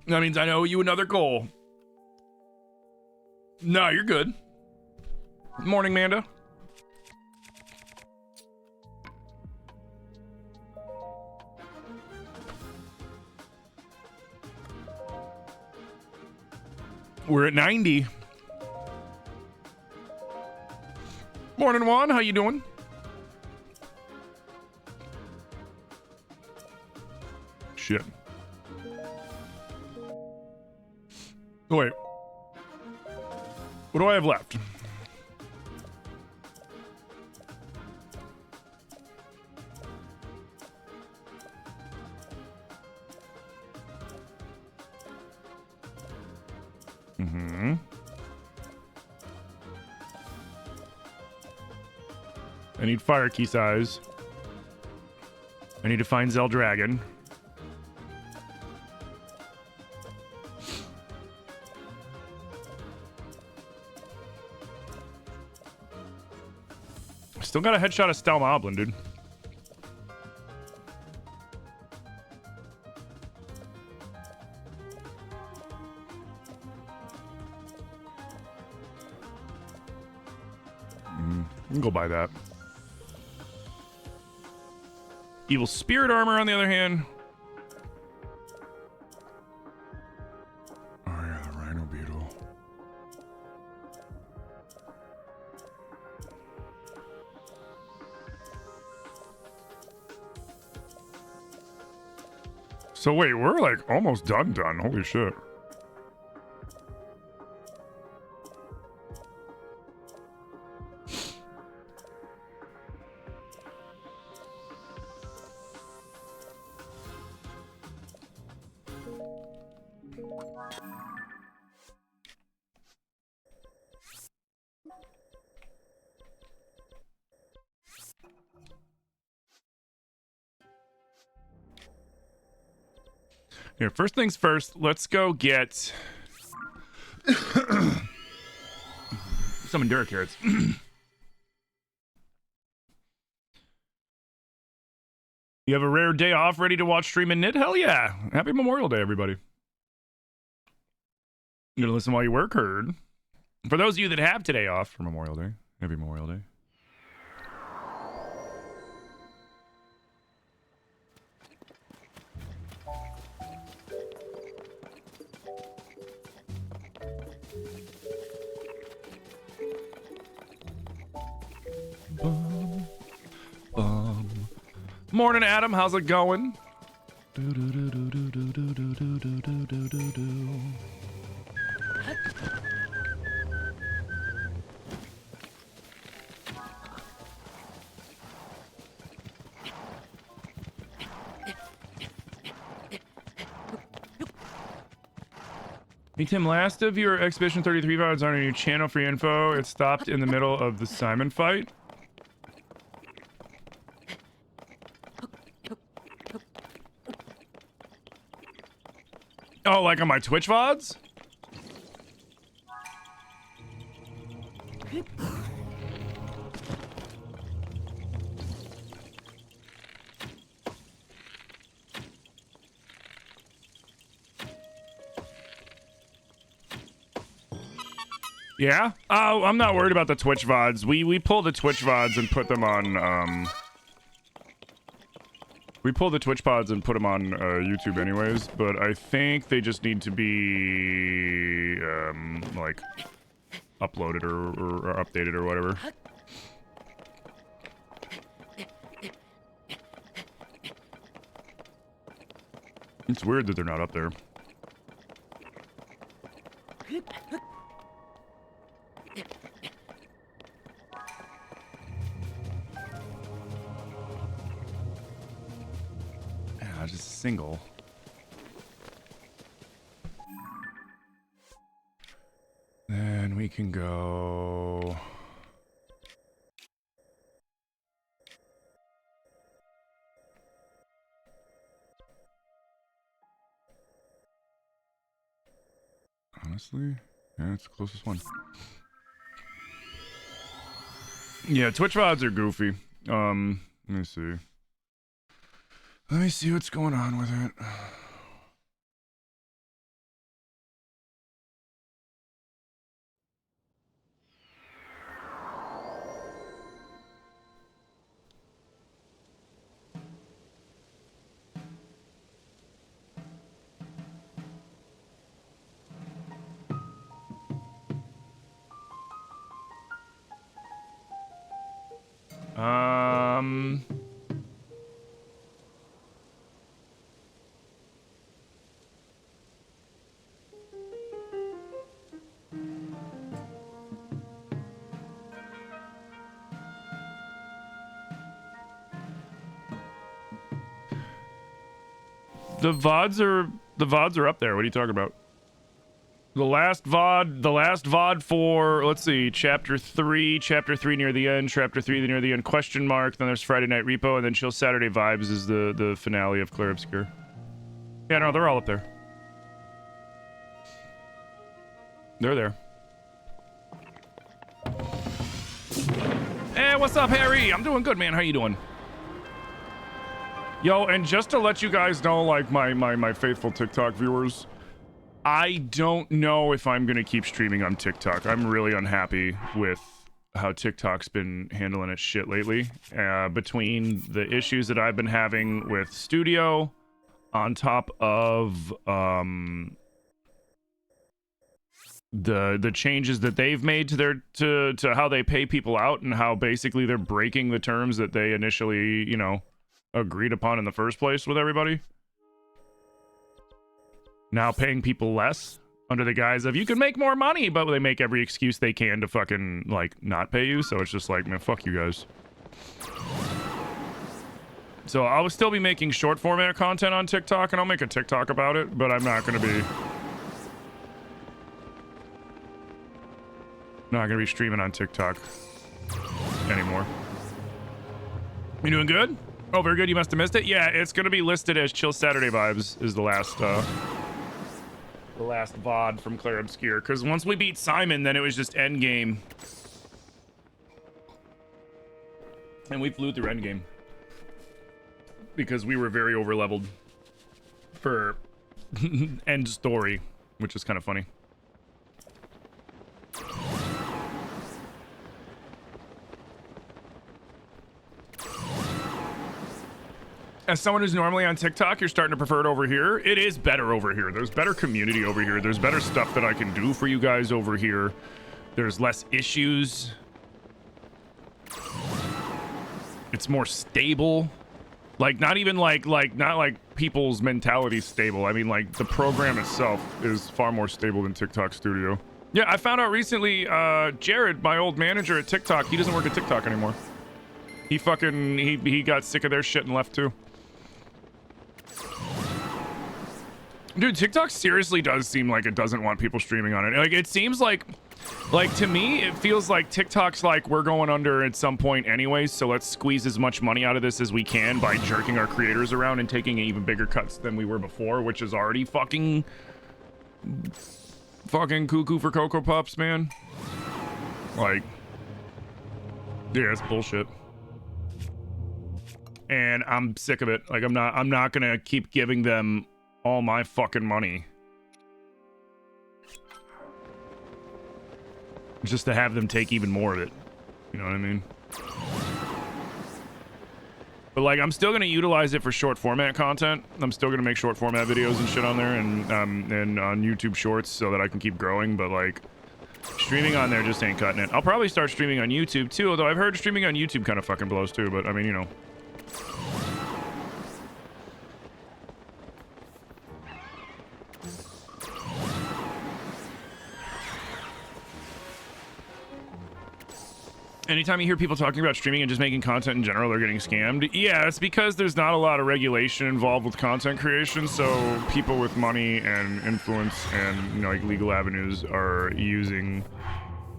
That means I owe you another goal. No, you're good. Morning, Manda. We're at 90. Morning, Juan. How you doing? Shit. Oh, wait. What do I have left? Mm-hmm. I need fire key size. I need to find Zeldragon. Still got a headshot of Stalmoblin, dude. You can go buy that. Evil Spirit Armor, on the other hand. Oh yeah, the Rhino Beetle. So wait, we're like almost done. Holy shit. Here, first things first, let's go get some Endura carrots. You have a rare day off ready to watch stream and knit? Hell yeah. Happy Memorial Day, everybody. You gonna listen while you work? Heard. For those of you that have today off for Memorial Day, happy Memorial Day. Morning, Adam. How's it going? Hey Tim, last of your Expedition 33 VODs on your channel for your info. It stopped in the middle of the Simon fight. Oh, like on my Twitch VODs? Yeah? Oh, I'm not worried about the Twitch VODs. We pull the Twitch VODs and put them on, we pull the Twitch pods and put them on YouTube anyways, but I think they just need to be, like, uploaded or updated or whatever. It's weird that they're not up there. Just single. Then we can go. Honestly, yeah, it's the closest one. Yeah, Twitch VODs are goofy. Let me see. Let me see what's going on with it. The VODs are up there. What are you talking about? The last VOD for, let's see, chapter 3 near the end, chapter 3 near the end, question mark, then there's Friday Night Repo, and then Chill Saturday Vibes is the finale of Clear Obscure. Yeah, no, they're all up there. They're there. Hey, what's up, Harry? I'm doing good, man. How you doing? Yo, and just to let you guys know, like, my faithful TikTok viewers, I don't know if I'm gonna keep streaming on TikTok. I'm really unhappy with how TikTok's been handling its shit lately. Between the issues that I've been having with Studio, on top of the changes that they've made to their to how they pay people out, and how basically they're breaking the terms that they initially, you know, agreed upon in the first place with everybody. Now paying people less under the guise of you can make more money, but they make every excuse they can to fucking, like, not pay you. So it's just like, man, fuck you guys. So I'll still be making short format content on TikTok, and I'll make a TikTok about it, but I'm not gonna be streaming on TikTok anymore. You doing good? Oh, very good. You must have missed it. Yeah, it's gonna be listed as Chill Saturday Vibes is the last VOD from Claire Obscure, because once we beat Simon, then it was just Endgame. And we flew through Endgame. Because we were very overleveled for end story, which is kind of funny. As someone who's normally on TikTok, you're starting to prefer it over here. It is better over here. There's better community over here. There's better stuff that I can do for you guys over here. There's less issues. It's more stable. Like, not even not like people's mentality stable. I mean, like, the program itself is far more stable than TikTok Studio. Yeah, I found out recently, Jared, my old manager at TikTok, he doesn't work at TikTok anymore. He got sick of their shit and left too. Dude, TikTok seriously does seem like it doesn't want people streaming on it. Like, it seems like to me, it feels like TikTok's like, we're going under at some point anyways, so let's squeeze as much money out of this as we can by jerking our creators around and taking even bigger cuts than we were before, which is already fucking cuckoo for Cocoa Puffs, man. Like, yeah, it's bullshit. And I'm sick of it. Like, I'm not gonna keep giving them all my fucking money just to have them take even more of it. You know what I mean? But, like, I'm still gonna utilize it for short format content. I'm still gonna make short format videos and shit on there, and on YouTube Shorts, so that I can keep growing. But, like, streaming on there just ain't cutting it. I'll probably start streaming on YouTube too, although I've heard streaming on YouTube kind of fucking blows too. But I mean, you know. Anytime you hear people talking about streaming and just making content in general, they're getting scammed. Yeah, it's because there's not a lot of regulation involved with content creation, so people with money and influence and, you know, like, legal avenues are using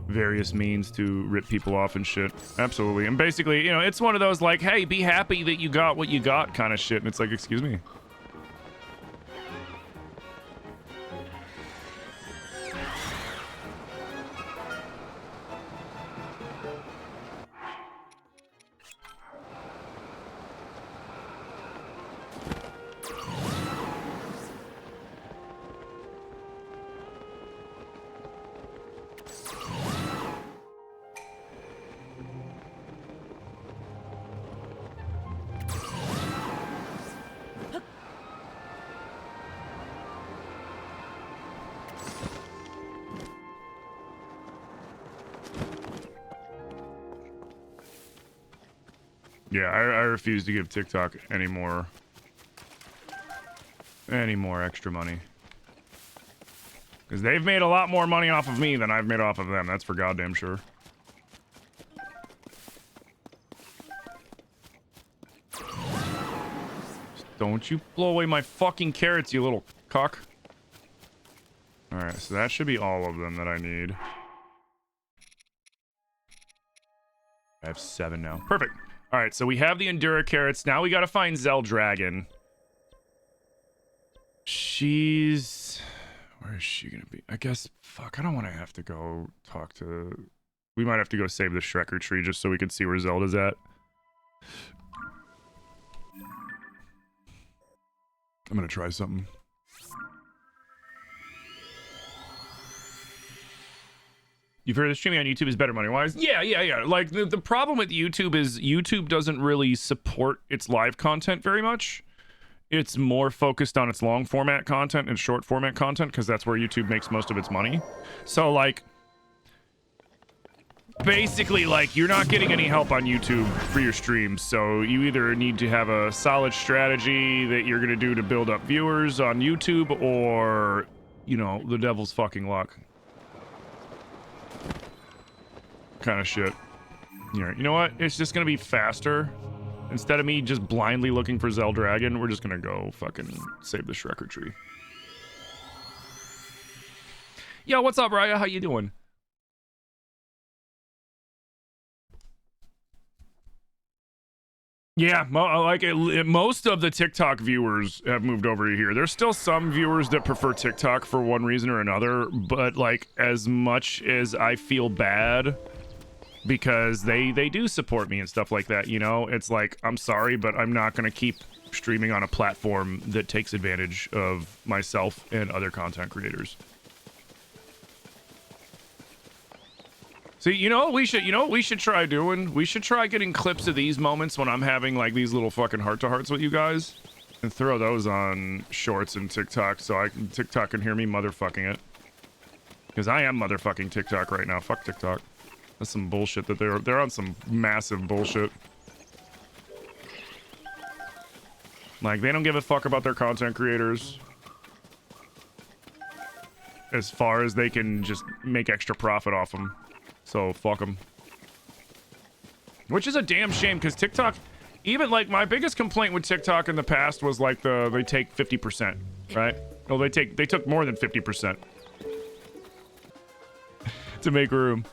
various means to rip people off and shit. Absolutely. And basically, you know, it's one of those, like, hey, be happy that you got what you got kind of shit. And it's like, excuse me. Yeah, I refuse to give TikTok any more extra money. Because they've made a lot more money off of me than I've made off of them. That's for goddamn sure. Don't you blow away my fucking carrots, you little cock. Alright, so that should be all of them that I need. I have 7 now. Perfect. Alright, so we have the Endura carrots. Now we gotta find Zell Dragon. She's... Where is she gonna be? I guess... Fuck, I don't want to have to go talk to... We might have to go save the Shrekker tree just so we can see where Zelda's at. I'm gonna try something. You've heard the streaming on YouTube is better money-wise? Yeah. Like, the problem with YouTube is YouTube doesn't really support its live content very much. It's more focused on its long-format content and short-format content, because that's where YouTube makes most of its money. So, like... Basically, like, you're not getting any help on YouTube for your streams, so you either need to have a solid strategy that you're gonna do to build up viewers on YouTube, or, you know, the devil's fucking luck. Kind of shit. Yeah, you know what? It's just gonna be faster. Instead of me just blindly looking for Zell Dragon, we're just gonna go fucking save the Shrekker tree. Yo, what's up, Raya? How you doing? Yeah, most of the TikTok viewers have moved over here. There's still some viewers that prefer TikTok for one reason or another, but like as much as I feel bad because they do support me and stuff like that, you know, it's like, I'm sorry, but I'm not going to keep streaming on a platform that takes advantage of myself and other content creators. So, you know what we should try doing? We should try getting clips of these moments when I'm having like these little fucking heart-to-hearts with you guys and throw those on shorts and TikTok so TikTok can hear me motherfucking it. Because I am motherfucking TikTok right now. Fuck TikTok. That's some bullshit that they're on some massive bullshit. Like, they don't give a fuck about their content creators. As far as they can just make extra profit off them. So, fuck them. Which is a damn shame, because TikTok... Even, like, my biggest complaint with TikTok in the past was, like, they take 50%, right? No, they took more than 50%. To make room.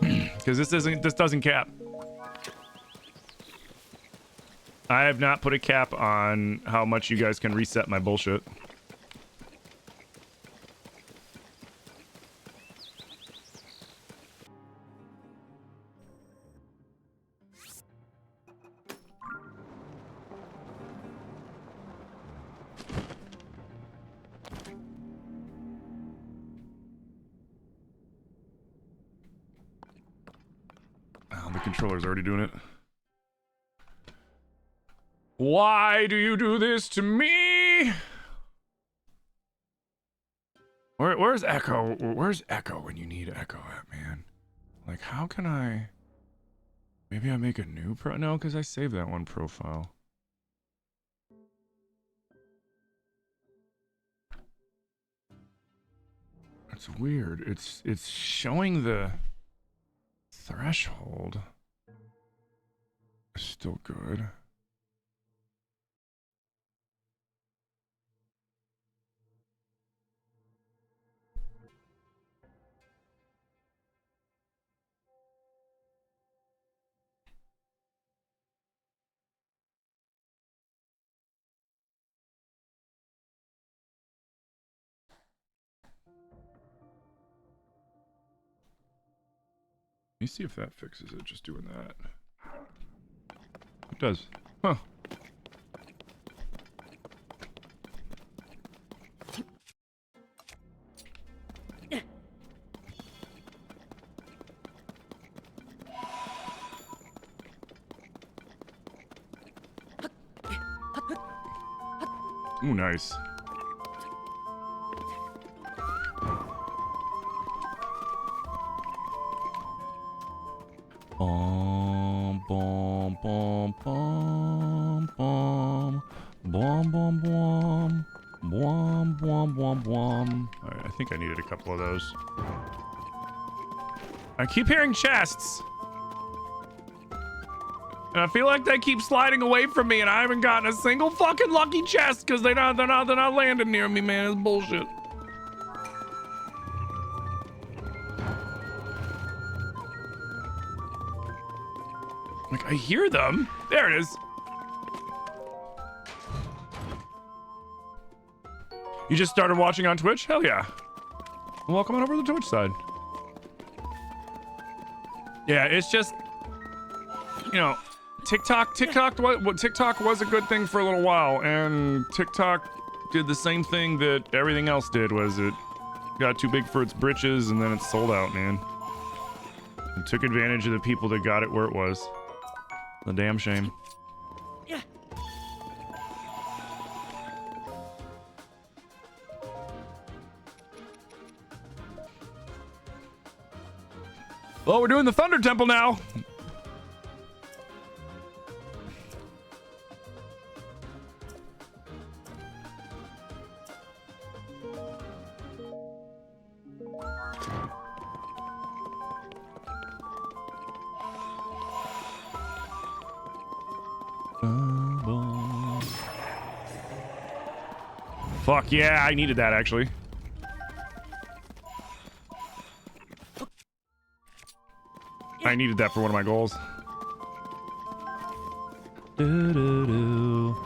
Because this doesn't cap. I have not put a cap on how much you guys can reset my bullshit. The controller's already doing it. Why do you do this to me? Where's Echo? Where's Echo when you need Echo at, man? Like, how can I... Maybe I make a new No, because I saved that one profile. That's weird. It's showing the... threshold is still good. Let me see if that fixes it, just doing that. It does. Huh. Ooh, nice. bum, bum, bum, bum, bum, bum, bum, bum, bum, bum. All right, I think I needed a couple of those. I keep hearing chests. And I feel like they keep sliding away from me, and I haven't gotten a single fucking lucky chest because they're not landing near me, man. It's bullshit. Like, I hear them. There it is. You just started watching on Twitch? Hell yeah. Welcome on over to the Twitch side. Yeah, it's just, you know, TikTok was a good thing for a little while, and TikTok did the same thing that everything else did, was it got too big for its britches, and then it sold out, man. And took advantage of the people that got it where it was. A damn shame. Yeah. Oh, we're doing the Thunder Temple now. Fuck yeah, I needed that actually. I needed that for one of my goals. Do do do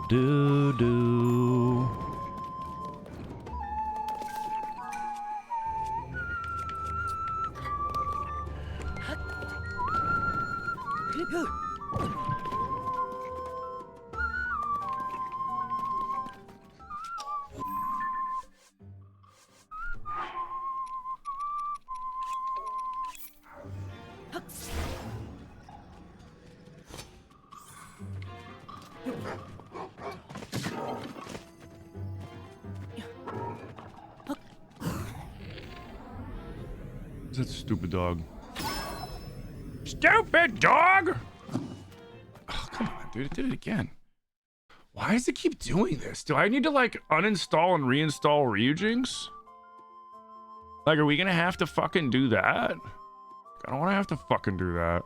do do. That stupid dog. Stupid dog! Oh, come on, dude. It did it again. Why does it keep doing this? Do I need to, like, uninstall and reinstall Ryujinx? Like, are we gonna have to fucking do that? I don't want to have to fucking do that.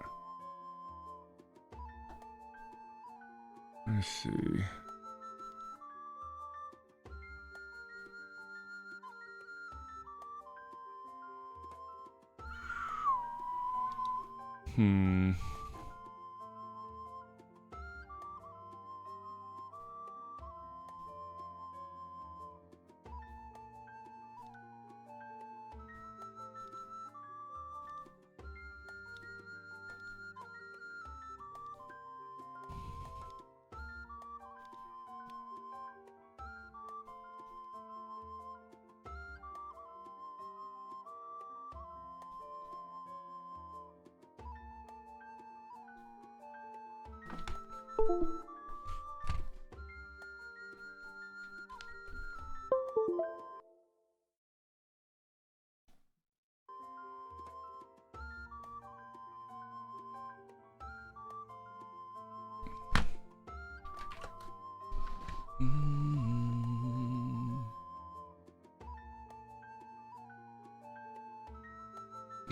Let's see.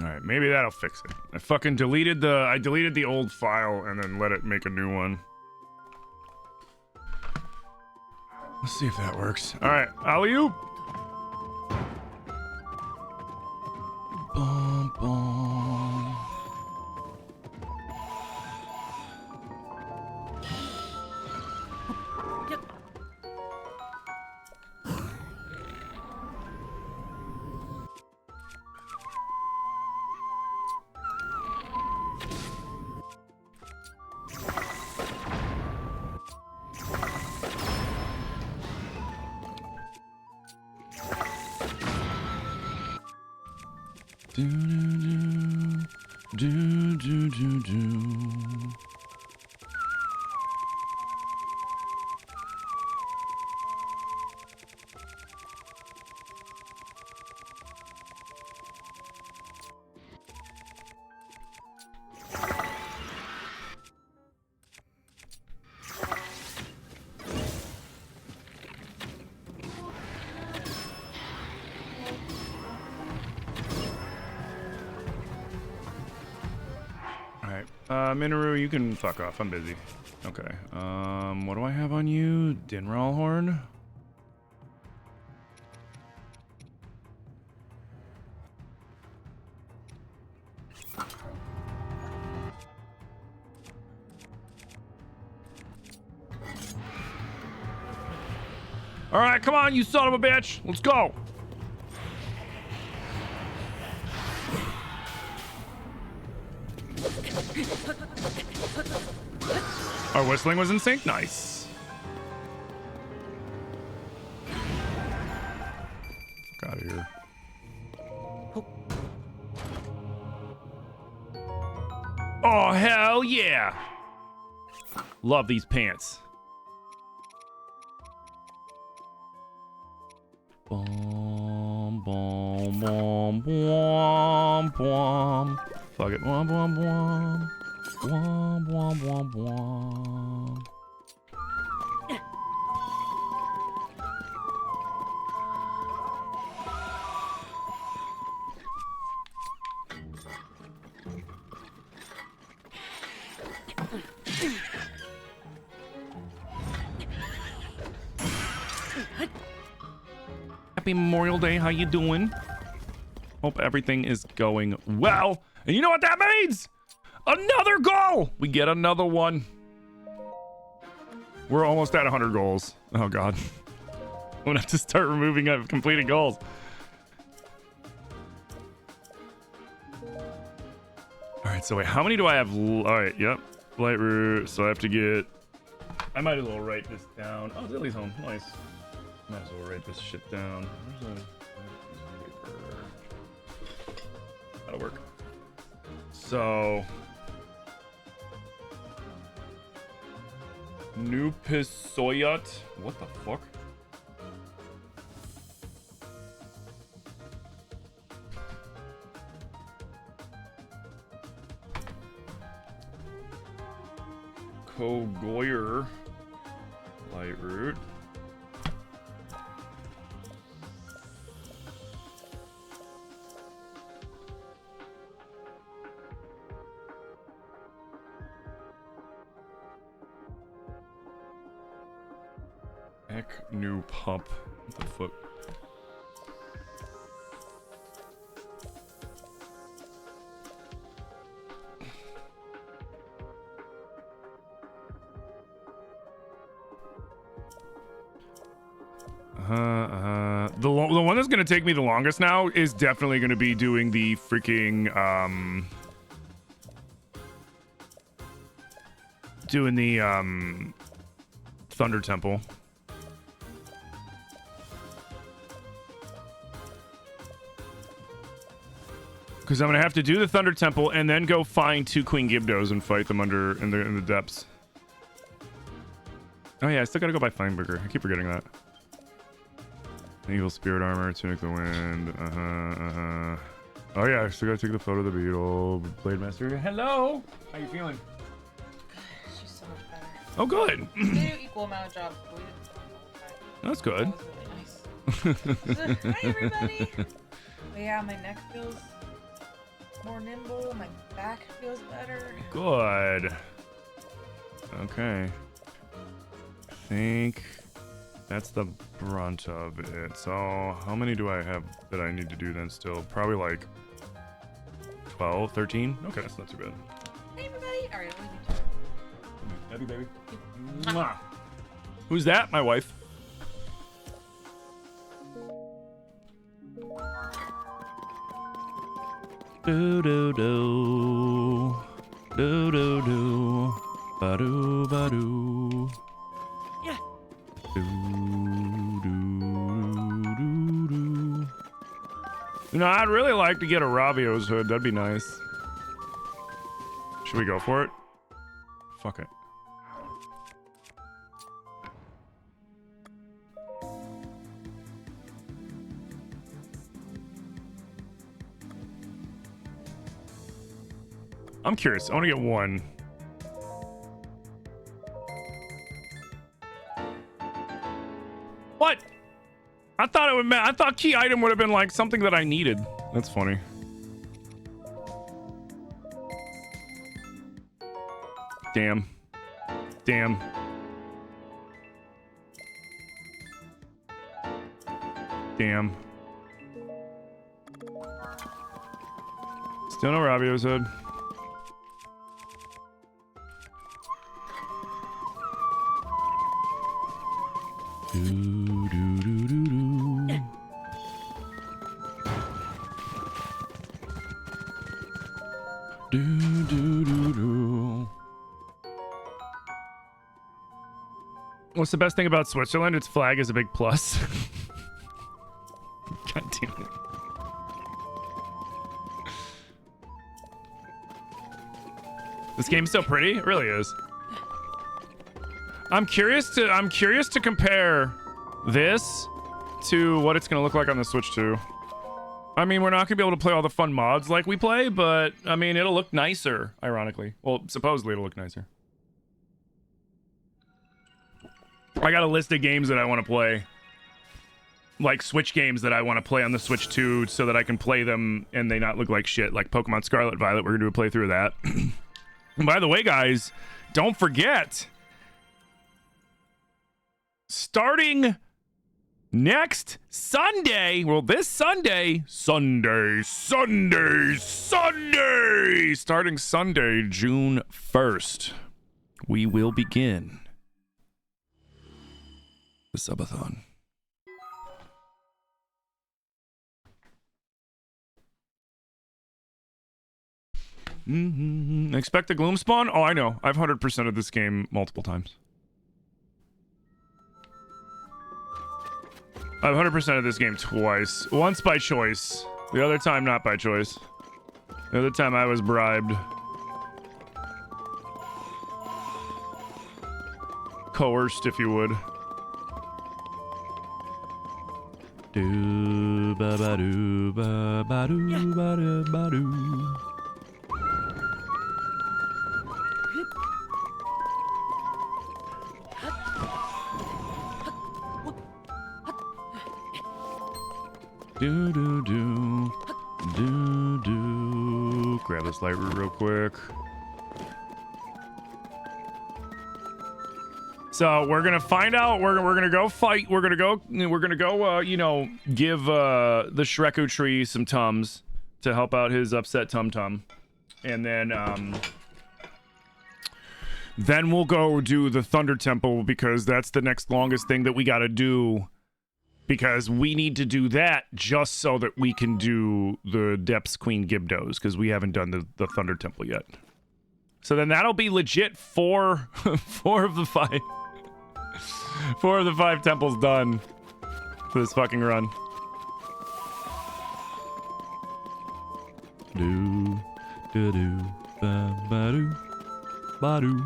Alright, maybe that'll fix it. I fucking deleted the old file and then let it make a new one. Let's see if that works. Alright, alley-oop! Bum, bum. Do do do do do do. Minoru, you can fuck off. I'm busy. Okay. What do I have on you? Dinral horn? All right, come on, you son of a bitch. Let's go. Our whistling was in sync. Nice. Fuck out of here. Oh, hell yeah. Love these pants. Boom, boom, boom, boom, boom. Fuck it. Boom, boom, boom. Boom, boom, boom, boom. Happy Memorial Day. How you doing? Hope everything is going well. And you know what that means? Another goal! We get another one. We're almost at 100 goals. Oh, God. I'm gonna have to start removing completed goals. All right, so wait, how many do I have? All right, yep. Light route, so I have to get... I might as well write this down. Oh, Zilly's home. Nice. Might as well write this shit down. Where's a paper? That'll work. So... New Pisoyat. What the fuck? Kogoyer. Light route. New pump. What the fuck? The one that's gonna take me the longest now is definitely gonna be doing the freaking Thunder Temple. Because I'm gonna have to do the Thunder Temple and then go find 2 Queen Gibdos and fight them under in the depths. Oh yeah, I still gotta go by Feinberger. I keep forgetting that. Evil Spirit Armor, Tunic the Wind. Oh yeah, I still gotta take the photo of the beetle. Blade Master. Hello. How you feeling? She's so much better. Oh good. They do equal amount of jobs. But we didn't That's good. That was really nice. Hi everybody. But yeah, my neck feels more nimble. My back feels better. Good. Okay. I think that's the brunt of it. So how many do I have that I need to do then still? Probably like 12, 13? Okay, that's not too bad. Hey everybody. Alright, I'll leave you to Happy baby. Mwah. Who's that? My wife. Do do do. Do do do. Ba do ba do. Yeah. Do do do do. You know, I'd really like to get a Rabio's hood. That'd be nice. Should we go for it? Fuck it. I'm curious. I want to get one. What? I thought it would. I thought key item would have been like something that I needed. That's funny. Damn. Damn. Damn. Still no Robbio's hood. What's the best thing about Switzerland? Its flag is a big plus. God damn it. This game's so pretty. It really is. I'm curious to compare this to what it's gonna look like on the Switch 2. I mean, we're not gonna be able to play all the fun mods like we play, but I mean, it'll look nicer, ironically. Well, supposedly it'll look nicer. I got a list of games that I want to play. Like Switch games that I want to play on the Switch 2 so that I can play them and they not look like shit. Like Pokemon Scarlet Violet, we're gonna do a playthrough of that. And by the way, guys, don't forget, starting next Sunday, well, this Sunday, starting Sunday, June 1st, we will begin the subathon. Expect the gloom spawn? Oh, I know. I've 100%ed this game multiple times. I've 100%ed this game twice. Once by choice. The other time not by choice. The other time I was bribed. Coerced, if you would. Do ba ba do ba ba do ba da ba do. Do do do do do. Grab this light root real quick. So we're gonna find out. We're gonna go fight. We're gonna go. You know, give the Shreku tree some tums to help out his upset tum tum, and then we'll go do the Thunder Temple because that's the next longest thing that we gotta do. Because we need to do that just so that we can do the Depths Queen Gibdos, because we haven't done the Thunder Temple yet. So then that'll be legit four of the five temples done for this fucking run. Do do do ba ba do ba do.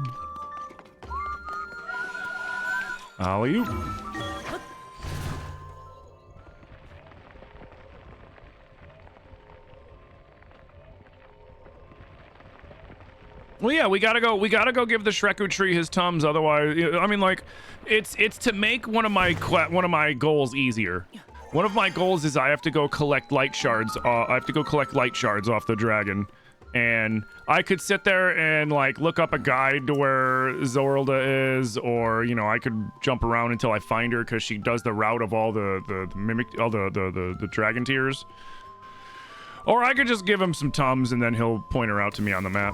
Alley-oop. Well, yeah, we gotta go give the Shreku tree his tums. Otherwise, I mean, like, it's to make one of my goals easier. One of my goals is I have to go collect light shards. I have to go collect light shards off the dragon, and I could sit there and like look up a guide to where Zorilda is, or you know, I could jump around until I find her because she does the route of all the mimic, all the dragon tears. Or I could just give him some tums and then he'll point her out to me on the map.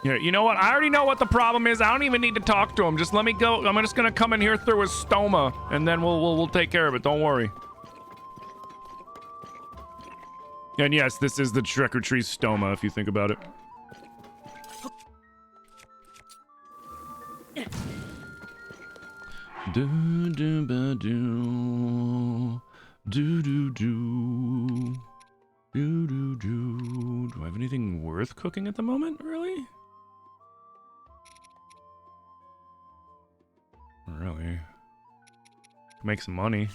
Yeah, you know what? I already know what the problem is. I don't even need to talk to him. Just let me go. I'm just gonna come in here through his stoma, and then we'll take care of it. Don't worry. And yes, this is the Shreku tree's stoma, if you think about it. Do do ba do do do do do do do. Do I have anything worth cooking at the moment? Really? Really? Make some money.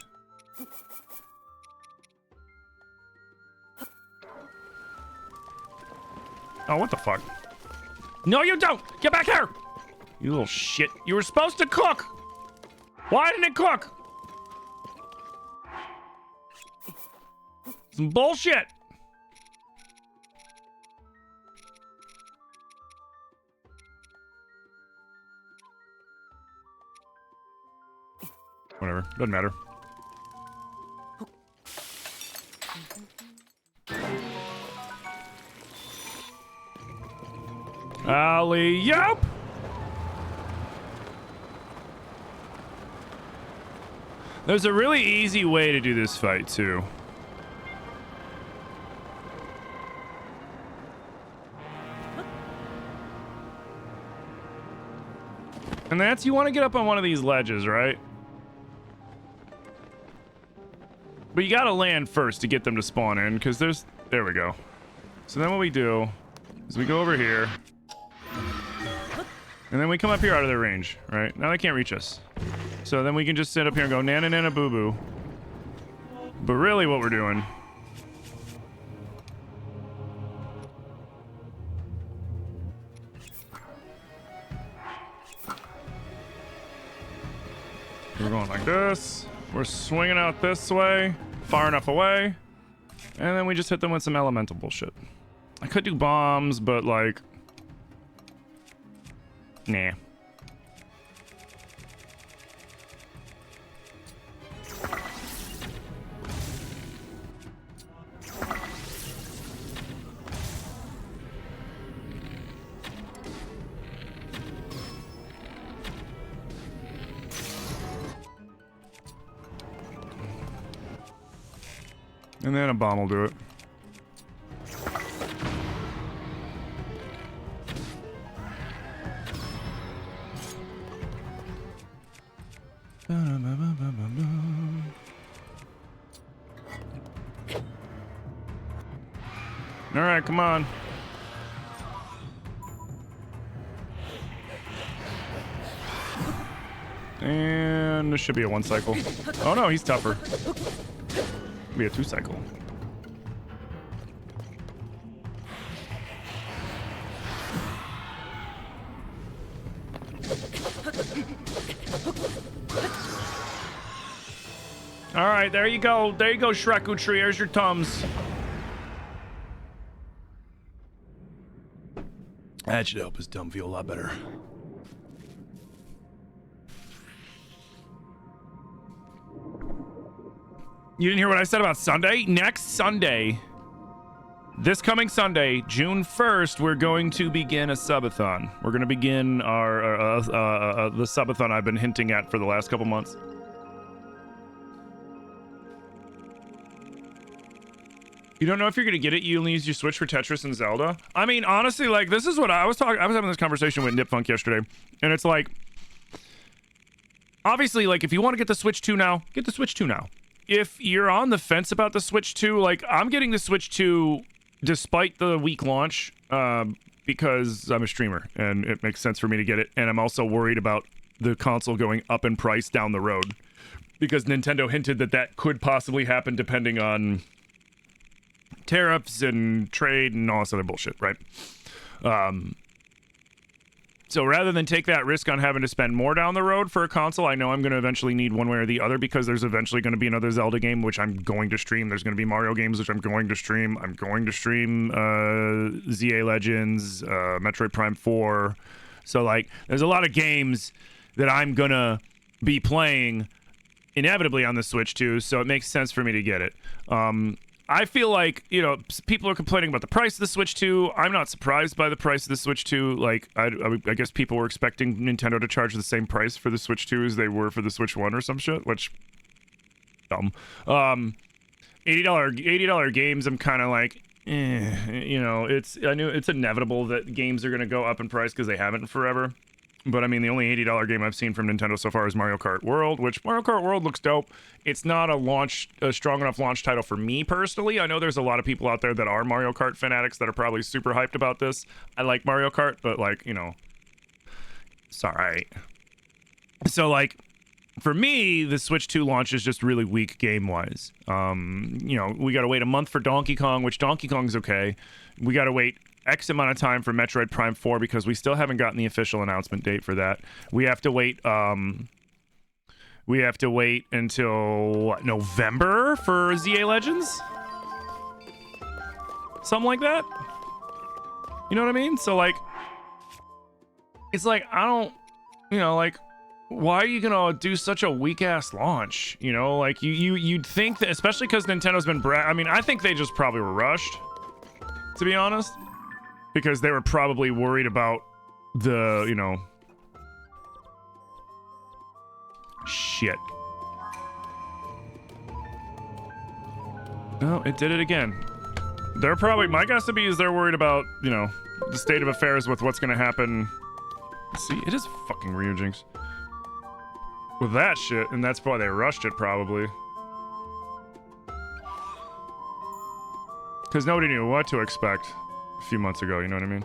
Oh, what the fuck? No, you don't! Get back here! You little shit. You were supposed to cook! Why didn't it cook? Some bullshit. Whatever. Doesn't matter. Alley-oop! There's a really easy way to do this fight, too. And that's, you want to get up on one of these ledges, right? But you gotta land first to get them to spawn in, because there's... There we go. So then what we do is we go over here. And then we come up here out of their range, right? Now they can't reach us. So then we can just sit up here and go nana nana boo boo. But really what we're doing... We're going like this. We're swinging out this way, far enough away. And then we just hit them with some elemental bullshit. I could do bombs, but like... Nah. And then a bomb will do it. All right, come on. And this should be a 1 cycle. Oh no, he's tougher. Be a 2 cycle. All right, there you go. There you go, Shrekutri. Here's your Tums. That should help his tum feel a lot better. You didn't hear what I said about Sunday? Next Sunday, this coming Sunday, June 1st, we're going to begin a subathon. We're going to begin our the subathon I've been hinting at for the last couple months. You don't know if you're going to get it. You only use your Switch for Tetris and Zelda. I mean, honestly, like, this is what I was having this conversation with Nipfunk yesterday, and it's like, obviously, like, if you want to get the Switch 2 now, get the Switch 2 now. If you're on the fence about the Switch 2, like, I'm getting the Switch 2 despite the weak launch, because I'm a streamer, and it makes sense for me to get it, and I'm also worried about the console going up in price down the road, because Nintendo hinted that that could possibly happen depending on tariffs and trade and all this other bullshit, right? So rather than take that risk on having to spend more down the road for a console, I know I'm going to eventually need one way or the other, because there's eventually going to be another Zelda game, which I'm going to stream. There's going to be Mario games, which I'm going to stream. I'm going to stream ZA Legends, Metroid Prime 4. So, like, there's a lot of games that I'm going to be playing inevitably on the Switch too, so it makes sense for me to get it. I feel like, you know, people are complaining about the price of the Switch 2. I'm not surprised by the price of the Switch 2. Like, I guess people were expecting Nintendo to charge the same price for the Switch 2 as they were for the Switch 1 or some shit, which, dumb. $80 games, I'm kind of like, you know, I knew it's inevitable that games are going to go up in price because they haven't in forever. But I mean, the only $80 game I've seen from Nintendo so far is Mario Kart World, which Mario Kart World looks dope. It's not a strong enough launch title for me personally. I know there's a lot of people out there that are Mario Kart fanatics that are probably super hyped about this. I like Mario Kart, but like, you know, it's all right. So like, for me, the Switch 2 launch is just really weak game-wise. You know, we got to wait a month for Donkey Kong, which Donkey Kong's okay. We got to wait X amount of time for Metroid Prime 4 because we still haven't gotten the official announcement date for that. We have to wait until what, November for ZA Legends? something like that. You know what I mean? So like, it's like, I don't, you know, like, why are you gonna do such a weak ass launch? You know, like you'd think that, especially because Nintendo's been I mean, I think they just probably were rushed, to be honest, because they were probably worried about the, you know, shit. No, it did it again. They're probably, my guess would be is they're worried about, you know, the state of affairs with what's gonna happen. See, it is fucking Ryujinx. With that shit, and that's why they rushed it, probably. Because nobody knew what to expect a few months ago, you know what I mean?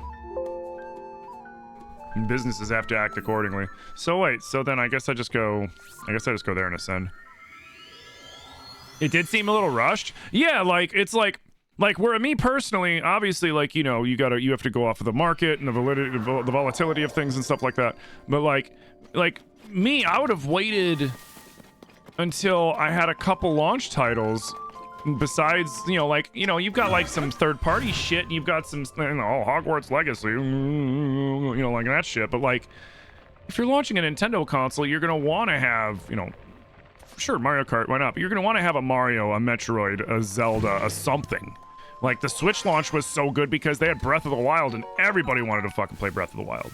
And businesses have to act accordingly. So wait, so then I guess I just go there and ascend. It did seem a little rushed. Yeah, like, it's like where me personally, obviously, like, you know, you have to go off of the market and the validity, the volatility of things and stuff like that. But like me, I would have waited until I had a couple launch titles. Besides, you know, like, you know, you've got like some third-party shit, and you've got some, you know, Hogwarts Legacy, you know, like that shit. But like, if you're launching a Nintendo console, you're gonna want to have, you know, sure, Mario Kart, why not? But you're gonna want to have a Mario, a Metroid, a Zelda, a something. Like, the Switch launch was so good because they had Breath of the Wild, and everybody wanted to fucking play Breath of the Wild.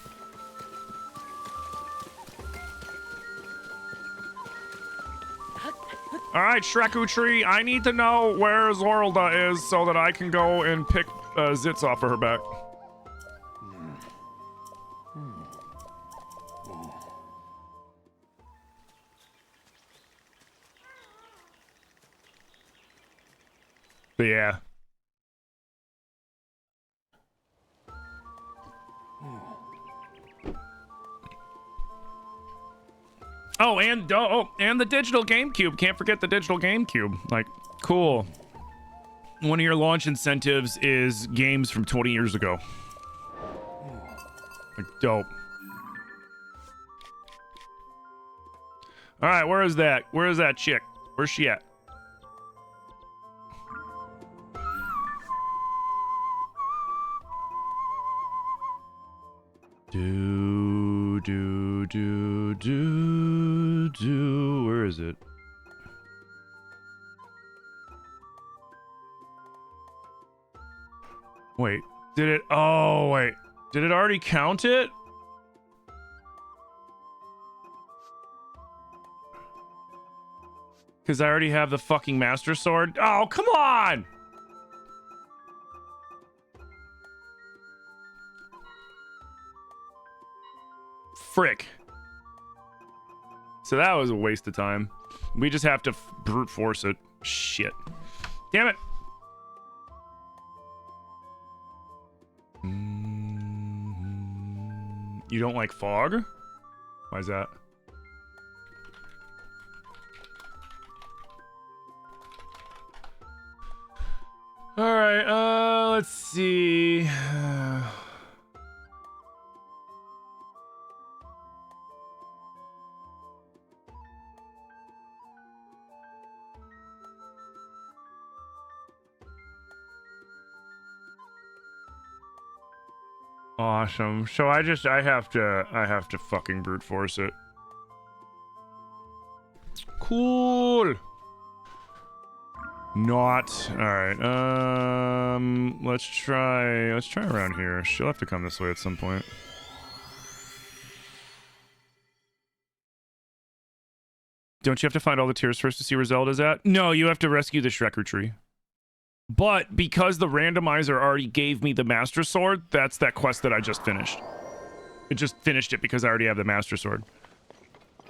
Alright, Shreku Tree, I need to know where Zorlda is so that I can go and pick Zitz off of her back. But yeah. Oh, and the digital GameCube. Can't forget the digital GameCube. Like, cool. One of your launch incentives is games from 20 years ago. Like, dope. All right, where is that? Where is that chick? Where's she at? Where is it? Wait, did it? Oh, wait. Did it already count it? Because I already have the fucking Master Sword. Oh, come on! Frick. So that was a waste of time. We just have to brute force it. Shit. Damn it. You don't like fog? Why is that? All right, let's see. Awesome. So I have to fucking brute force it. Cool. Not. All right. Let's try around here. She'll have to come this way at some point. Don't you have to find all the tiers first to see where Zelda's at? No, you have to rescue the Shreku Tree. But because the randomizer already gave me the Master Sword, that's that quest that I just finished. It just finished it because I already have the Master Sword.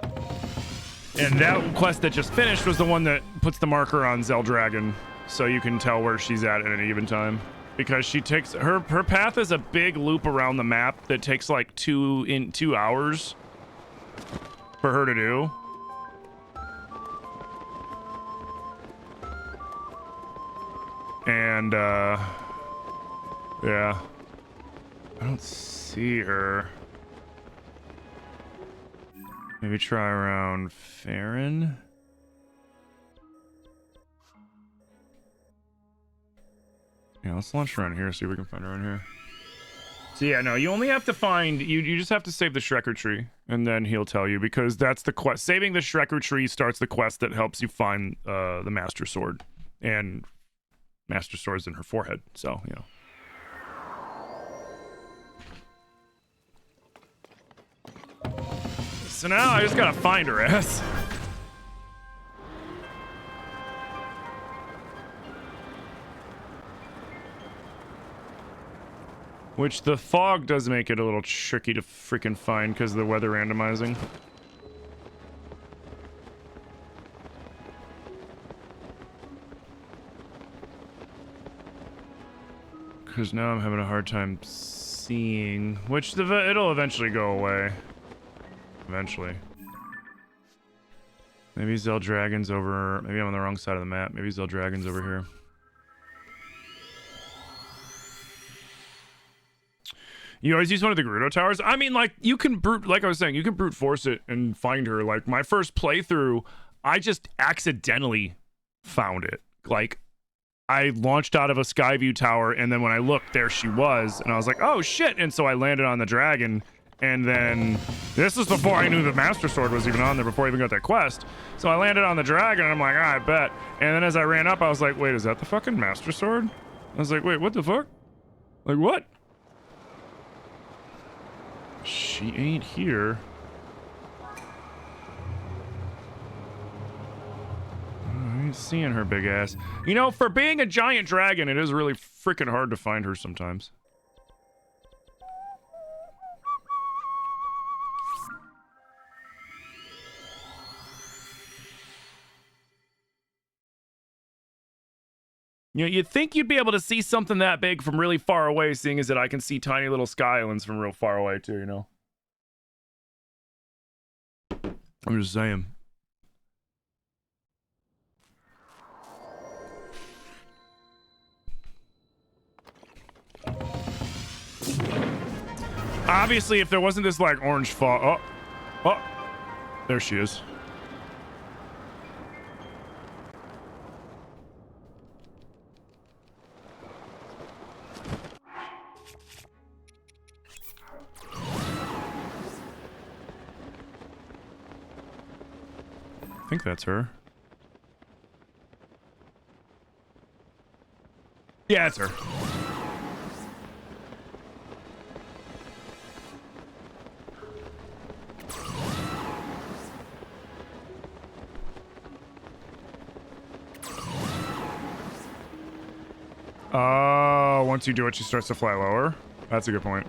And that quest that just finished was the one that puts the marker on Zeldragon, so you can tell where she's at any given time. Because she takes her path is a big loop around the map that takes like 2 hours for her to do. And, yeah. I don't see her. Maybe try around Farron. Yeah, let's launch around here, see if we can find her around here. So yeah, no, you only have to find, you just have to save the Shrekker tree, and then he'll tell you, because that's the quest. Saving the Shrekker tree starts the quest that helps you find the Master Sword. And Master Sword's in her forehead, so, you know. So now I just gotta find her ass. Which the fog does make it a little tricky to freaking find because of the weather randomizing. Because now I'm having a hard time seeing, which it'll eventually go away. Eventually. Maybe Zeldragon's over, maybe I'm on the wrong side of the map. Maybe Zeldragon's over here. You always use one of the Gerudo towers? I mean, like, you can like I was saying, you can brute force it and find her. Like, my first playthrough, I just accidentally found it. Like, I launched out of a Skyview tower, and then when I looked, there she was, and I was like, oh shit, and so I landed on the dragon, and then, this was before I knew the Master Sword was even on there, before I even got that quest. So I landed on the dragon, and I'm like, I bet. And then as I ran up, I was like, wait, is that the fucking Master Sword? I was like, wait, what the fuck? Like, what? She ain't here. I ain't seeing her big ass. You know, for being a giant dragon, it is really freaking hard to find her sometimes. You know, you'd think you'd be able to see something that big from really far away, seeing as that I can see tiny little sky islands from real far away too, you know? I'm just saying. Obviously, if there wasn't this, like, orange fog... Oh! There she is. I think that's her. Yeah, it's her. Oh, once you do it, she starts to fly lower. That's a good point.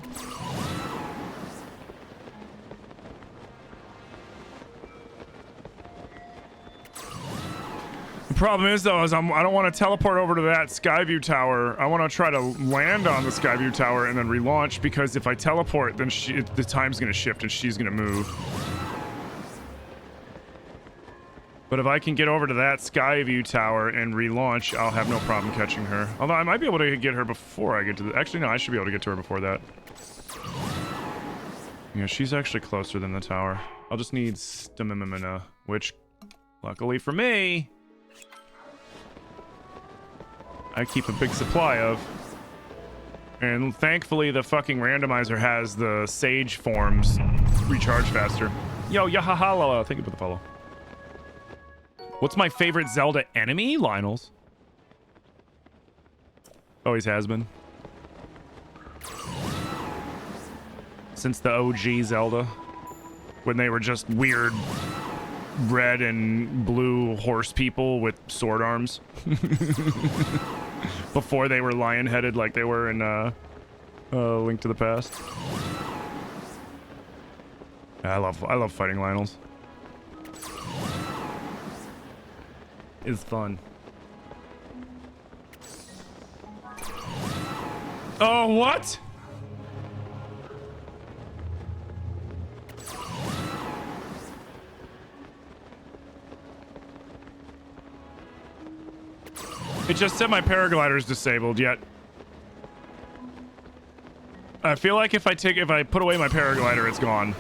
The problem is, though, is I don't want to teleport over to that Skyview tower. I want to try to land on the Skyview tower and then relaunch, because if I teleport, then the time's going to shift and she's going to move. But if I can get over to that Skyview tower and relaunch, I'll have no problem catching her. Although I might be able to get her before I get to the... Actually, no, I should be able to get to her before that. Yeah, she's actually closer than the tower. I'll just need stamina, which, luckily for me, I keep a big supply of. And thankfully, the fucking randomizer has the sage forms recharge faster. Yo, yahahala, thank you for the follow. What's my favorite Zelda enemy? Lionel's. Always has been. Since the OG Zelda. When they were just weird red and blue horse people with sword arms. Before they were lion-headed like they were in Link to the Past. I love fighting Lionels. It's fun. Oh, what? It just said my paraglider is disabled, yet I feel like if I put away my paraglider, it's gone.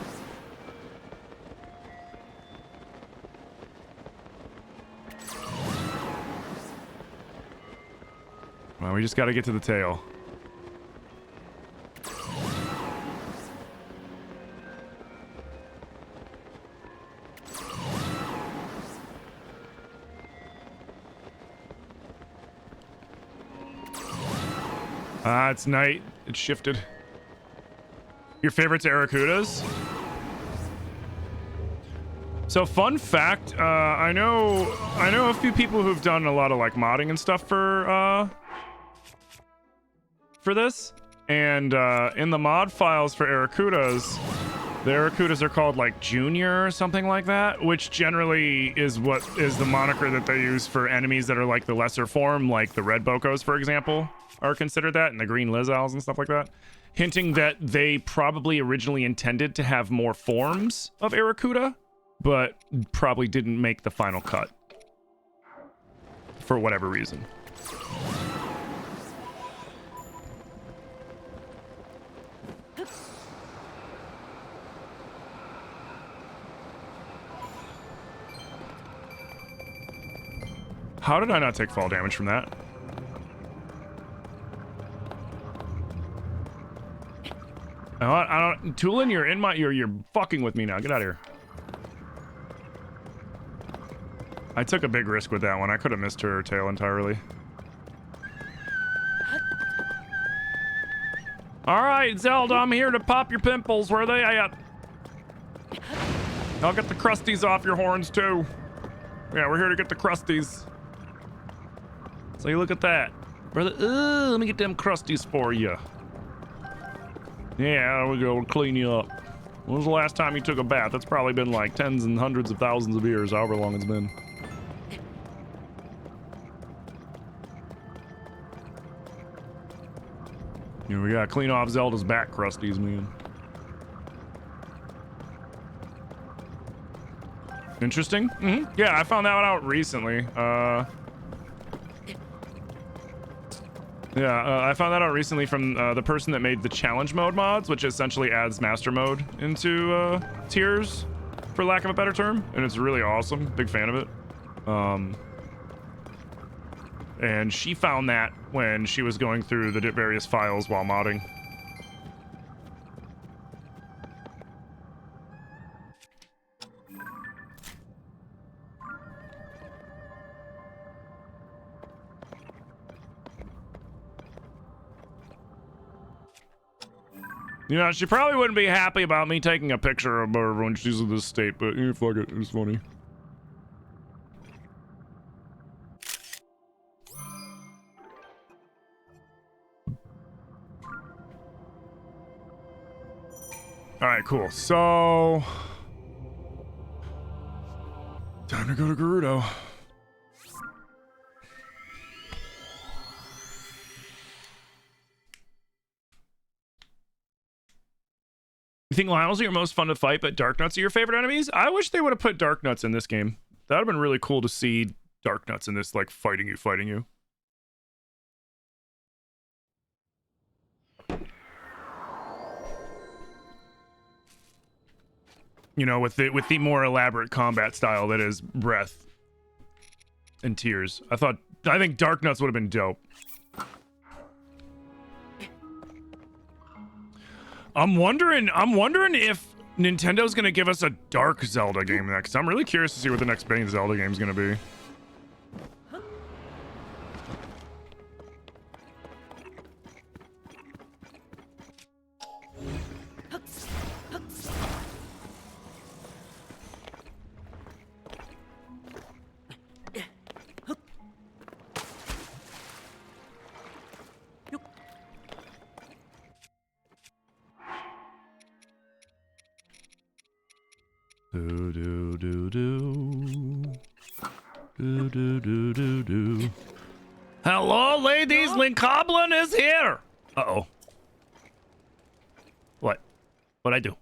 Well, we just got to get to the tail. Ah, it's night. It shifted. Your favorites Aracudas? So fun fact, I know a few people who've done a lot of like modding and stuff for this. And in the mod files for Aracudas, the Aracudas are called like Junior or something like that, which generally is what is the moniker that they use for enemies that are like the lesser form, like the red Bocos, for example, are considered that, and the green Lizals and stuff like that. Hinting that they probably originally intended to have more forms of Aracuda, but probably didn't make the final cut for whatever reason. How did I not take fall damage from that? I don't, Tulin, you're in my, you're fucking with me now. Get out of here. I took a big risk with that one. I could have missed her tail entirely. All right, Zelda, I'm here to pop your pimples. Where are they at? I'll get the crusties off your horns too. Yeah, we're here to get the crusties. So you look at that, brother. Let me get them crusties for you. Yeah, there we go. We'll clean you up. When was the last time you took a bath? That's probably been like tens and hundreds of thousands of years, however long it's been. You know, we gotta clean off Zelda's back crusties, man. Interesting. Mm-hmm. Yeah, I found that one out recently. I found that out recently from the person that made the challenge mode mods, which essentially adds master mode into tiers, for lack of a better term, and it's really awesome. Big fan of it. And she found that when she was going through the various files while modding. You know, she probably wouldn't be happy about me taking a picture of her when she's in this state, but fuck it, it's funny. Alright, cool. So... time to go to Gerudo. You think Lionels are your most fun to fight, but Dark Nuts are your favorite enemies? I wish they would have put Dark Nuts in this game. That would have been really cool to see Dark Nuts in this, like, fighting you. You know, with the more elaborate combat style that is Breath and Tears. I think Dark Nuts would have been dope. I'm wondering if Nintendo's gonna give us a Dark Zelda game next. I'm really curious to see what the next big Zelda game is gonna be. Hello, ladies. Linkoblin is here. Uh-oh. What? What'd I do?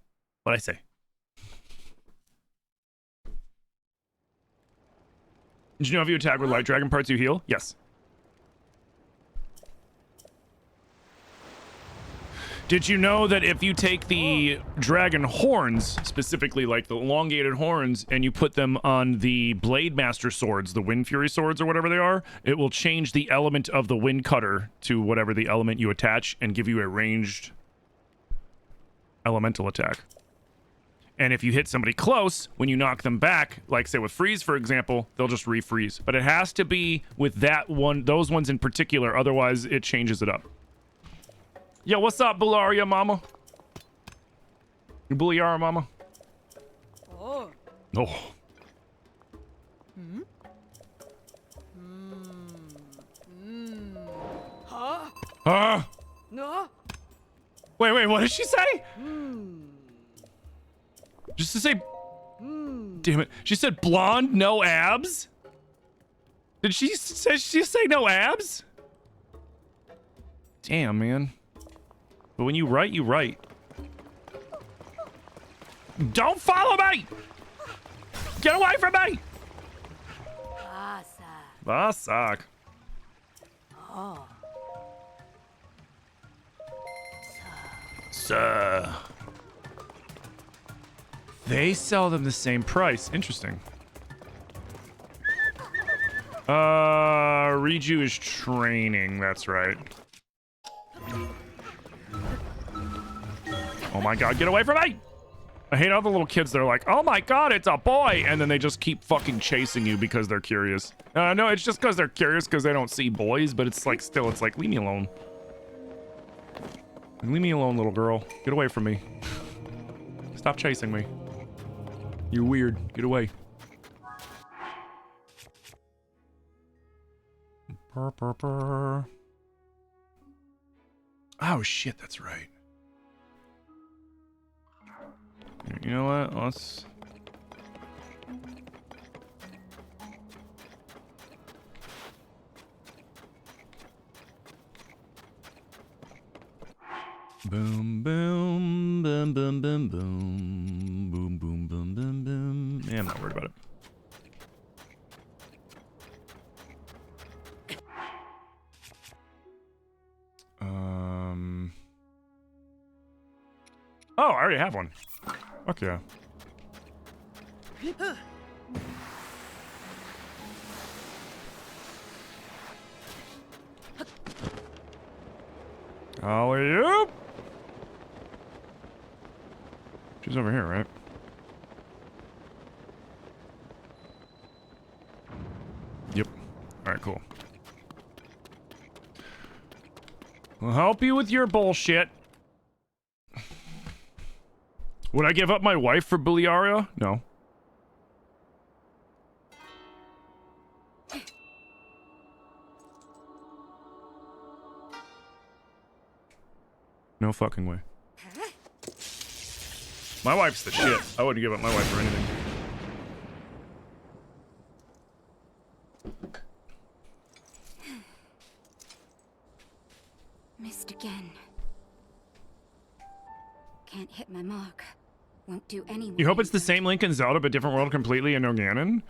What'd I say? Did you know if you attack with Light Dragon parts, you heal? Yes. Did you know that if you take the dragon horns, specifically like the elongated horns, and you put them on the Blade Master swords, the Wind Fury swords or whatever they are, it will change the element of the Wind Cutter to whatever the element you attach and give you a ranged elemental attack. And if you hit somebody close, when you knock them back, like say with freeze, for example, they'll just refreeze. But it has to be with that one, those ones in particular, otherwise it changes it up. Yo, what's up, Bularia mama? Buliara mama? Oh. Oh. Hmm? Huh? Huh? No? Wait, what did she say? Hmm. Just to say, Hmm. damn it. She said blonde, no abs? Did she say no abs? Damn, man. But when you write, you write. Don't follow me! Get away from me! Vasak. Oh. Sir. They sell them the same price. Interesting. Riju is training. That's right. Oh my god, get away from me! I hate all the little kids that are like, oh my god, it's a boy! And then they just keep fucking chasing you because they're curious. No, it's just because they're curious because they don't see boys, but it's like, still, it's like, leave me alone. Leave me alone, little girl. Get away from me. Stop chasing me. You're weird. Get away. Purr, purr, purr. Oh shit, that's right. You know what? Let's... Boom, boom, boom, boom, boom, boom, boom, boom, boom, boom, boom. Yeah, I'm not worried about it. Oh, I already have one. Fuck yeah. Alley-oop! She's over here, right? Yep. Alright, cool. I'll help you with your bullshit. Would I give up my wife for Buliaria? No. No fucking way. My wife's the shit. I wouldn't give up my wife for anything. Missed again. Can't hit my mark. Won't do any. You hope it's the same Link and Zelda, but different world completely and no Ganon?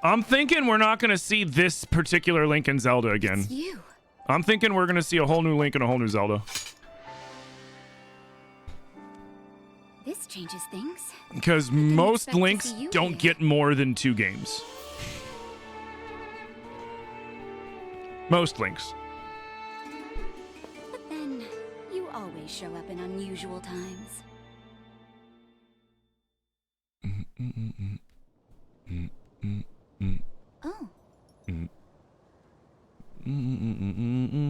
I'm thinking we're not gonna see this particular Link and Zelda again. It's you. I'm thinking we're gonna see a whole new Link and a whole new Zelda. This changes things. Because most expect to Links see you don't here. get more than 2 games. Most Links. But then, you always show up in unusual times. Oh. And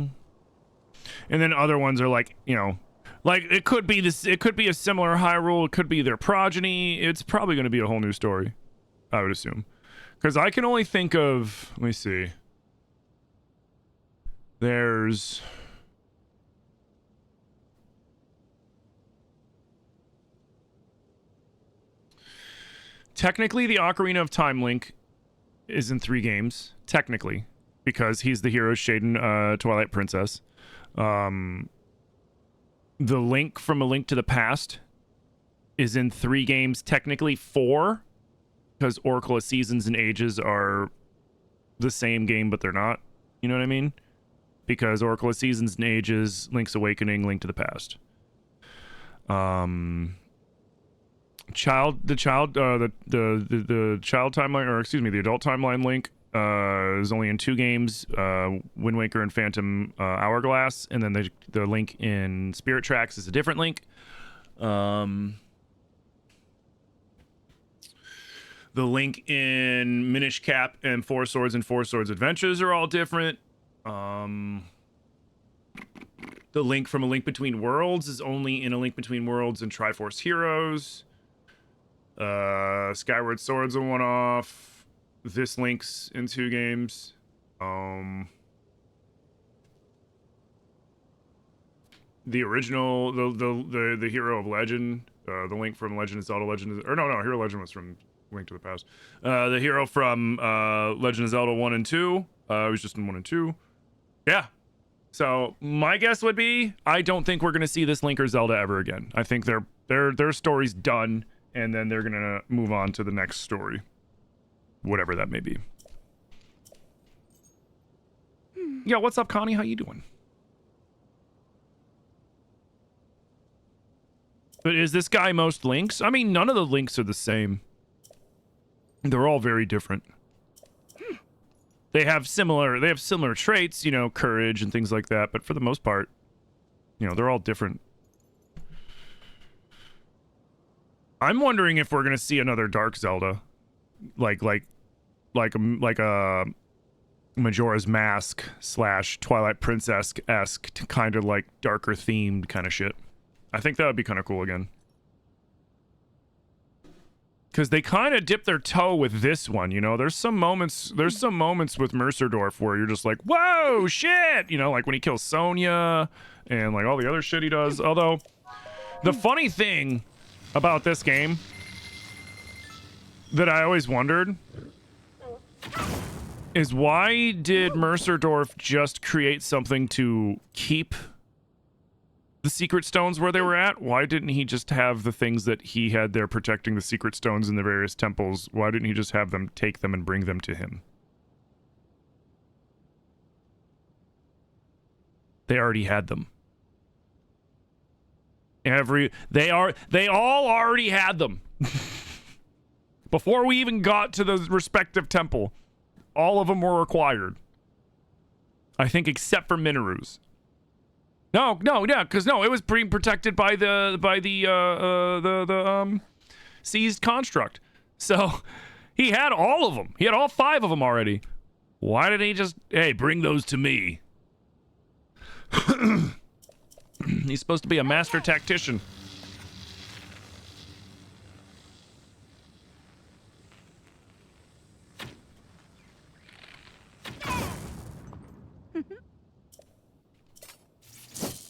then other ones are like, you know, like it could be this, it could be a similar Hyrule, it could be their progeny. It's probably going to be a whole new story, I would assume. Because I can only think of, let me see. There's... Technically, the Ocarina of Time Link is in 3 games. Technically. Because he's the hero, Shaden, Twilight Princess. The Link from A Link to the Past is in 3 games. Technically 4. Because Oracle of Seasons and Ages are the same game, but they're not. You know what I mean? because Oracle of Seasons and Ages, Link's Awakening, Link to the Past. The child timeline, or excuse me, the adult timeline Link is only in 2 games, Wind Waker and Phantom Hourglass, and then the Link in Spirit Tracks is a different Link. The Link in Minish Cap and Four Swords and Four Swords Adventures are all different. The Link from A Link Between Worlds is only in A Link Between Worlds and Triforce Heroes. Skyward Sword's a one-off. This Link's in 2 games. The original, the Hero of Legend, the Link from Legend of Zelda, Hero Legend was from Link to the Past. The hero from Legend of Zelda 1 and 2, was just in 1 and 2. Yeah. So my guess would be, I don't think we're gonna see this Link or Zelda ever again. I think their story's done, and then they're gonna move on to the next story, whatever that may be. Yeah, what's up, Connie? How you doing? But is this guy most Links? I mean, none of the Links are the same. They're all very different. They have similar traits, you know, courage and things like that, but for the most part, you know, they're all different. I'm wondering if we're gonna see another Dark Zelda, like a Majora's Mask / Twilight Princess-esque, kind of like darker themed kind of shit. I think that would be kind of cool again. Because they kind of dip their toe with this one, you know? There's some moments with Mercerdorf where you're just like, whoa, shit! You know, like when he kills Sonya and like all the other shit he does. Although, the funny thing about this game that I always wondered is, why did Mercerdorf just create something to keep the secret stones where they were at? Why didn't he just have the things that he had there protecting the secret stones in the various temples? Why didn't he just have them take them and bring them to him? They already had them. They all already had them. Before we even got to the respective temple, all of them were required. I think except for Minoru's. No, because it was being protected by the seized construct. So he had all of them. He had all 5 of them already. Why did he just, hey, bring those to me? He's supposed to be a master tactician.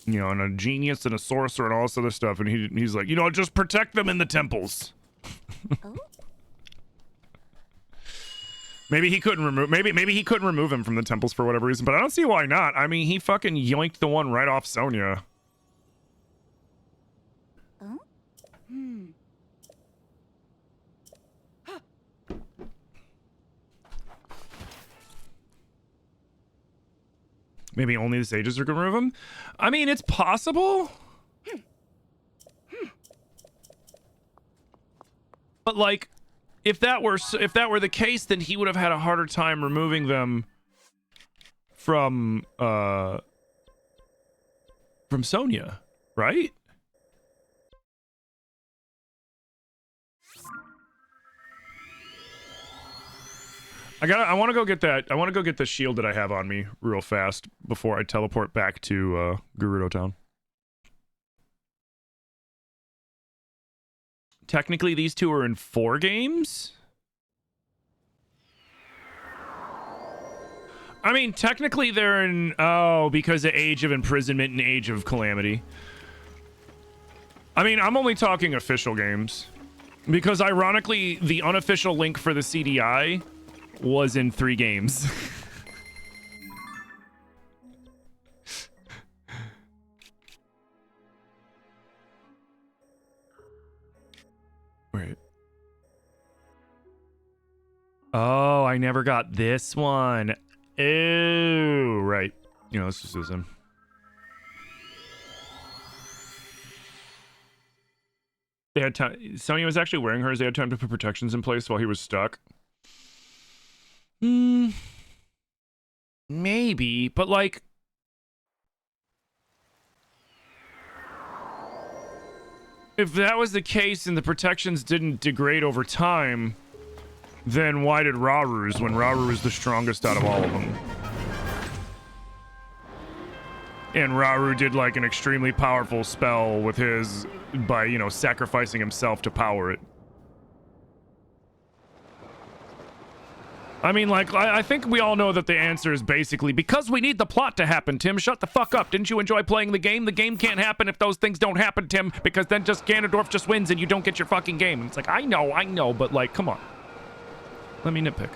You know, and a genius and a sorcerer and all this other stuff, and he's like, you know, just protect them in the temples. Oh? Maybe he couldn't remove him from the temples for whatever reason, but I don't see why not. I mean, he fucking yoinked the one right off Sonya. Oh? Hmm. Maybe only the sages are gonna remove him? I mean, it's possible. But like, if that were the case, then he would have had a harder time removing them from Sonya, right? I want to go get that. I want to go get the shield that I have on me real fast before I teleport back to Gerudo Town. Technically, these two are in 4 games. I mean, technically they're in, because of Age of Imprisonment and Age of Calamity. I mean, I'm only talking official games, because ironically, the unofficial link for the CDI was in 3 games. Wait. Oh, I never got this one. Oh, right. You know, let's just use him. They had time. Sony was actually wearing hers. They had time to put protections in place while he was stuck. Maybe, but like, if that was the case and the protections didn't degrade over time, then why did Raru's when Raru is the strongest out of all of them? And Raru did like an extremely powerful spell with his, by, you know, sacrificing himself to power it. I mean, like, I think we all know that the answer is basically because we need the plot to happen, Tim. Shut the fuck up. Didn't you enjoy playing the game? The game can't happen if those things don't happen, Tim, because then just Ganondorf just wins and you don't get your fucking game. And it's like, I know, but like, come on. Let me nitpick.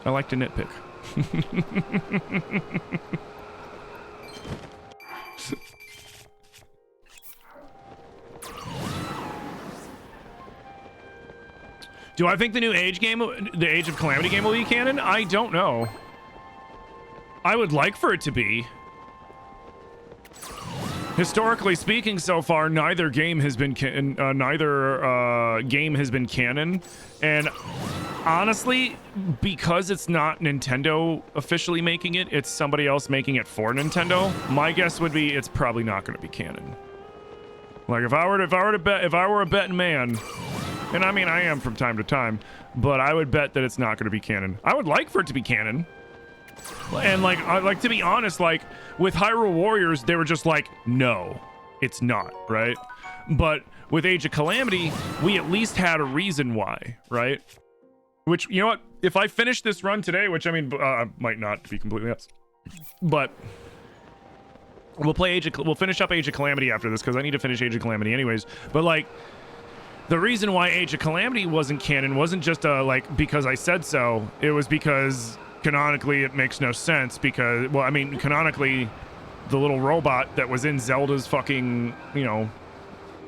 I like to nitpick. Do I think the new Age game, the Age of Calamity game will be canon? I don't know. I would like for it to be. Historically speaking, so far, neither game has been canon, and honestly, because it's not Nintendo officially making it, it's somebody else making it for Nintendo. My guess would be it's probably not going to be canon. Like if I were a betting man, and I mean I am from time to time, but I would bet that it's not going to be canon. I would like for it to be canon. And like to be honest, like with Hyrule Warriors, they were just like, no, it's not, right? But with Age of Calamity, we at least had a reason why, right? Which, you know what? If I finish this run today, which I mean, I might not, to be completely honest, but we'll finish up Age of Calamity after this because I need to finish Age of Calamity anyways. But like, the reason why Age of Calamity wasn't canon wasn't just like because I said so. It was because canonically it makes no sense because, well, I mean, canonically, the little robot that was in Zelda's fucking, you know,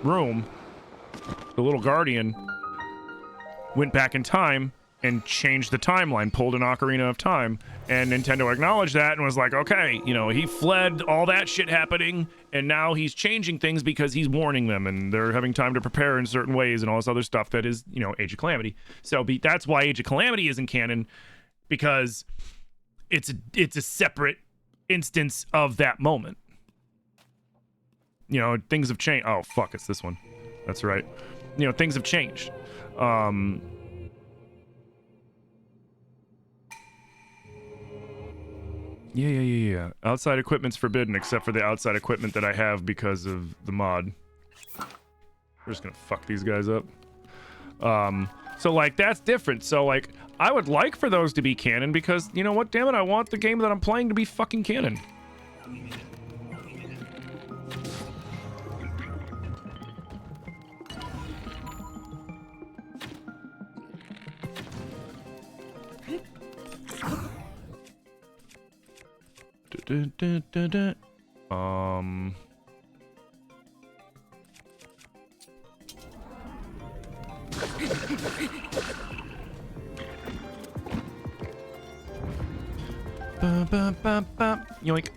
room, the little guardian, went back in time and changed the timeline, pulled an Ocarina of Time, and Nintendo acknowledged that and was like, okay, you know, he fled all that shit happening, and now he's changing things because he's warning them, and they're having time to prepare in certain ways and all this other stuff that is, you know, Age of Calamity. So that's why Age of Calamity isn't canon, because it's a separate instance of that moment. You know, things have changed. Oh, fuck, it's this one. That's right. You know, things have changed. Yeah. Outside equipment's forbidden, except for the outside equipment that I have because of the mod. We're just gonna fuck these guys up. So, like, that's different. So, like, I would like for those to be canon because, you know what, damn it, I want the game that I'm playing to be fucking canon. Yoink.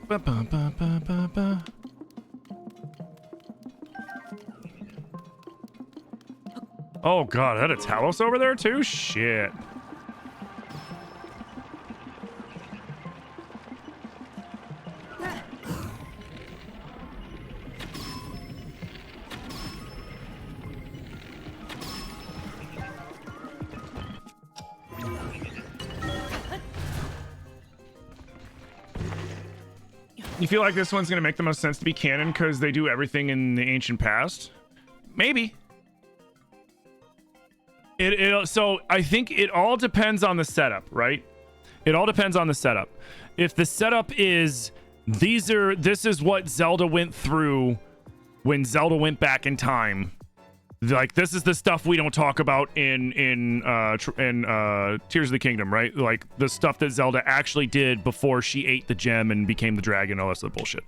Oh god, that a Talos over there too? Shit. You feel like this one's gonna make the most sense to be canon because they do everything in the ancient past? Maybe. So I think it all depends on the setup, right? It all depends on the setup. If the setup is this is what Zelda went through when Zelda went back in time. Like, this is the stuff we don't talk about in Tears of the Kingdom, right? Like, the stuff that Zelda actually did before she ate the gem and became the dragon, all this other bullshit.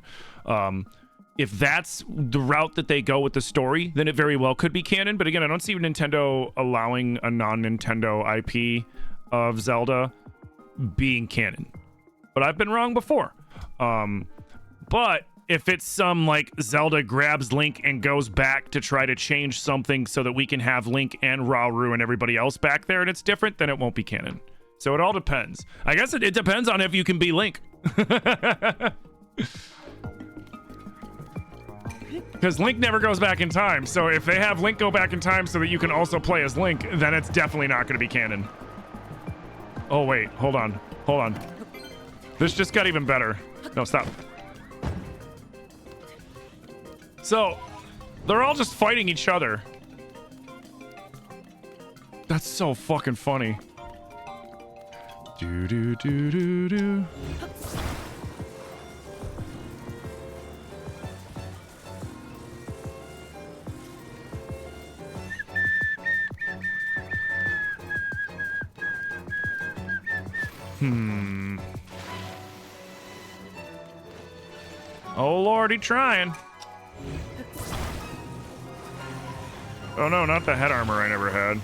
If that's the route that they go with the story, then it very well could be canon. But again, I don't see Nintendo allowing a non-Nintendo IP of Zelda being canon. But I've been wrong before. But if it's some like Zelda grabs Link and goes back to try to change something so that we can have Link and Rauru and everybody else back there and it's different, then it won't be canon. So it all depends. I guess it depends on if you can be Link. Because Link never goes back in time. So if they have Link go back in time so that you can also play as Link, then it's definitely not going to be canon. Oh, wait. Hold on. Hold on. This just got even better. No, stop. So, they're all just fighting each other. That's so fucking funny. Do do do do do. Oh Lord, he trying. Oh no, not the head armor I never had.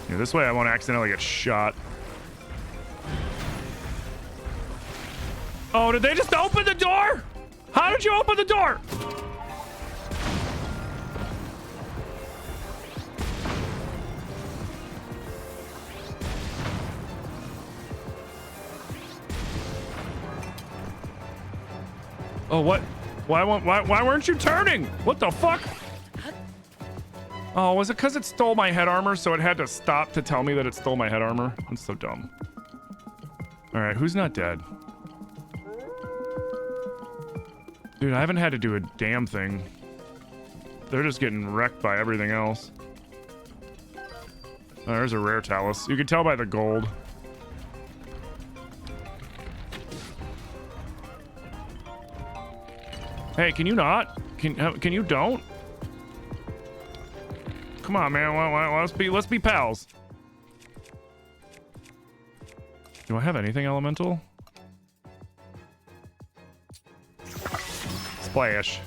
Yeah, this way I won't accidentally get shot. Oh, did they just open the door? How did you open the door? Oh, what? Why weren't you turning? What the fuck? Oh, was it because it stole my head armor, so it had to stop to tell me that it stole my head armor? That's so dumb. All right, who's not dead? Dude, I haven't had to do a damn thing. They're just getting wrecked by everything else. Oh, there's a rare talus. You can tell by the gold. Hey, can you not? Can you don't? Come on, man. Let's be pals. Do I have anything elemental? Splash.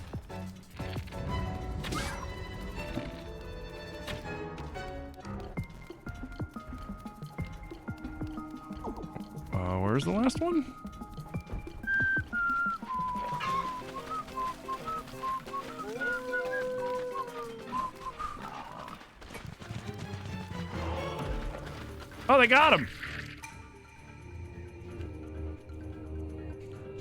Where's the last one? Oh, they got him.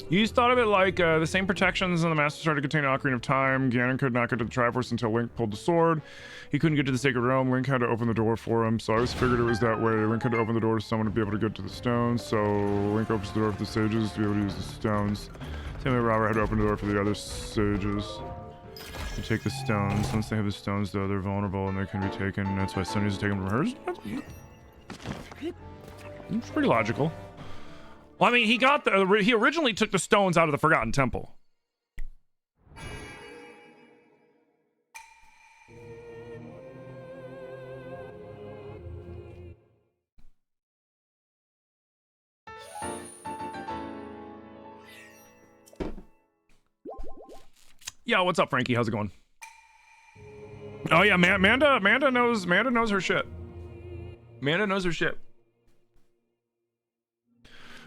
You just thought of it like the same protections in the Master Sword to contain Ocarina of Time. Ganon could not get to the Triforce until Link pulled the sword. He couldn't get to the Sacred Realm. Link had to open the door for him, so I always figured it was that way. Link had to open the door to someone to be able to get to the stones, so Link opens the door for the sages to be able to use the stones. Same way Robert had to open the door for the other sages to take the stones. Once they have the stones, though, they're vulnerable and they can be taken. That's why Sony needs to take them from hers. It's pretty logical. Well, I mean, he originally took the stones out of the Forgotten Temple. Yo, what's up, Frankie? How's it going? Oh yeah, Manda knows her shit. Manda knows her shit.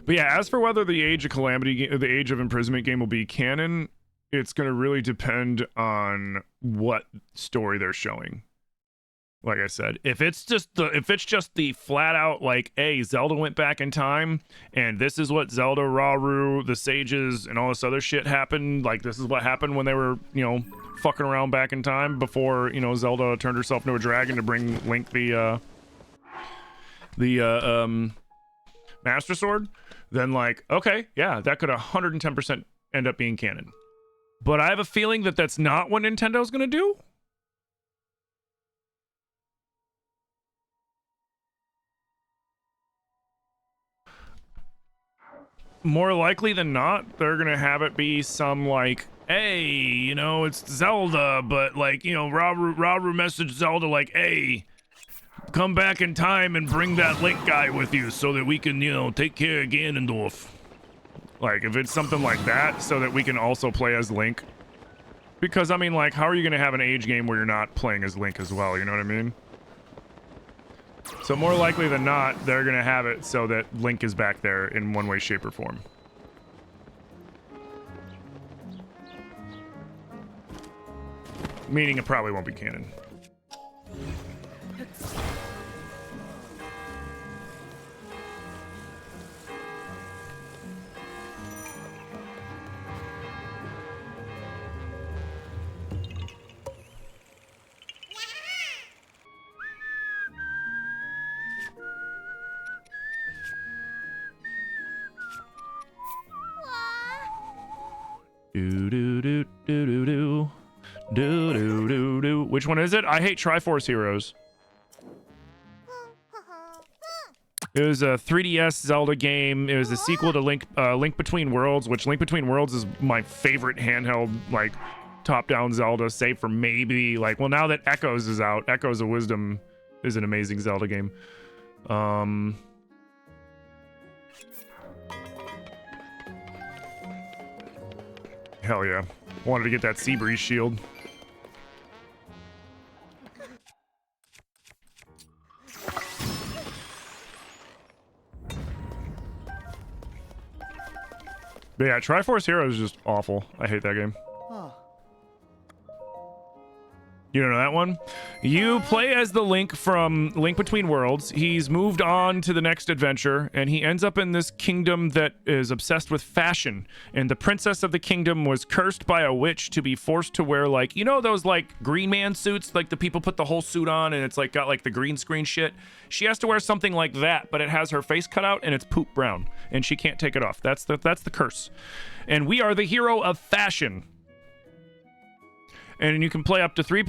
But yeah, as for whether the Age of Calamity, the Age of Imprisonment game will be canon, it's going to really depend on what story they're showing. Like I said, if it's just the flat out like, hey, Zelda went back in time, and this is what Zelda, Rauru, the sages, and all this other shit happened. Like this is what happened when they were, fucking around back in time before, Zelda turned herself into a dragon to bring Link the Master Sword. Then like, okay, yeah, that could 110% end up being canon. But I have a feeling that that's not what Nintendo's gonna do. More likely than not, they're gonna have it be some like, hey, it's Zelda, but like, Rauru messaged Zelda like, hey, come back in time and bring that Link guy with you so that we can, take care of Ganondorf. Like, if it's something like that, so that we can also play as Link Because, I mean, like, how are you going to have an age game where you're not playing as Link as well? You know what I mean? So more likely than not, they're going to have it so that Link is back there in one way, shape, or form. Meaning it probably won't be canon. Do do do do do do do do do do. Which one is it? I hate Triforce Heroes. It was a 3DS Zelda game. It was a sequel to Link Between Worlds, which Link Between Worlds is my favorite handheld, like, top-down Zelda, save for maybe, like, well, now that Echoes is out, Echoes of Wisdom is an amazing Zelda game. Hell yeah. Wanted to get that Seabreeze shield. But yeah, Triforce Heroes is just awful. I hate that game. You don't know that one? You play as the Link from Link Between Worlds. He's moved on to the next adventure, and he ends up in this kingdom that is obsessed with fashion. And the princess of the kingdom was cursed by a witch to be forced to wear, like, you know those, like, Green Man suits? Like, the people put the whole suit on, and it's, like, got, like, the green screen shit. She has to wear something like that, but it has her face cut out, and it's poop brown. And she can't take it off. That's the curse. And we are the hero of fashion. And you can play up to three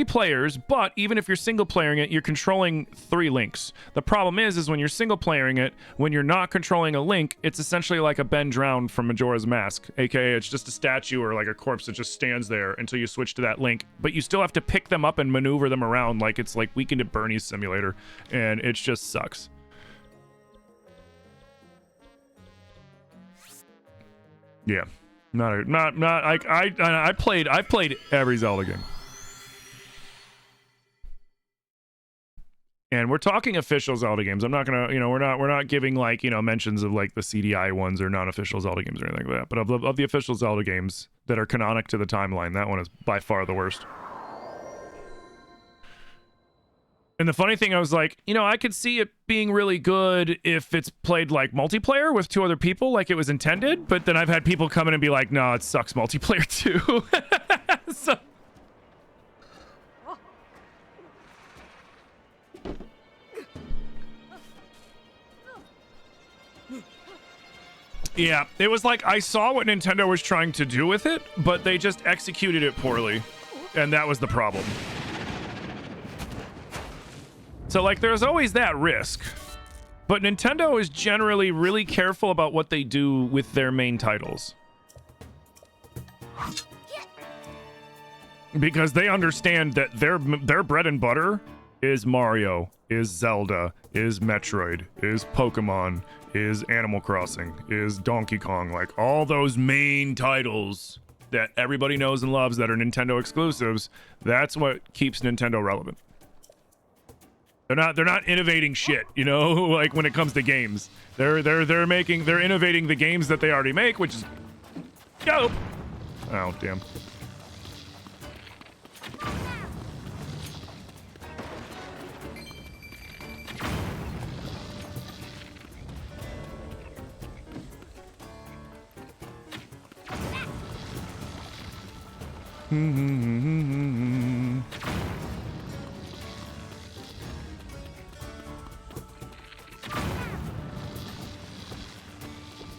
players, but even if you're single playing it, you're controlling 3 Links. The problem is when you're single playing it, when you're not controlling a Link, it's essentially like a Ben Drowned from Majora's Mask, aka it's just a statue or like a corpse that just stands there until you switch to that Link. But you still have to pick them up and maneuver them around like it's like Weekend at Bernie's Simulator, and it just sucks. Yeah. I've played every Zelda game. And we're talking official Zelda games. I'm not gonna, we're not giving, like, mentions of, like, the CDI ones or non-official Zelda games or anything like that. But of the official Zelda games that are canonic to the timeline, that one is by far the worst. And the funny thing, I was like, I could see it being really good if it's played like multiplayer with 2 other people, like it was intended. But then I've had people come in and be like, no, it sucks multiplayer too. So... yeah, it was like I saw what Nintendo was trying to do with it, but they just executed it poorly. And that was the problem. So, like, there's always that risk. But Nintendo is generally really careful about what they do with their main titles. Because they understand that their bread and butter is Mario, is Zelda, is Metroid, is Pokemon, is Animal Crossing, is Donkey Kong. Like, all those main titles that everybody knows and loves that are Nintendo exclusives, that's what keeps Nintendo relevant. They're not innovating shit, like when it comes to games. They're innovating the games that they already make, which is dope. Oh, damn.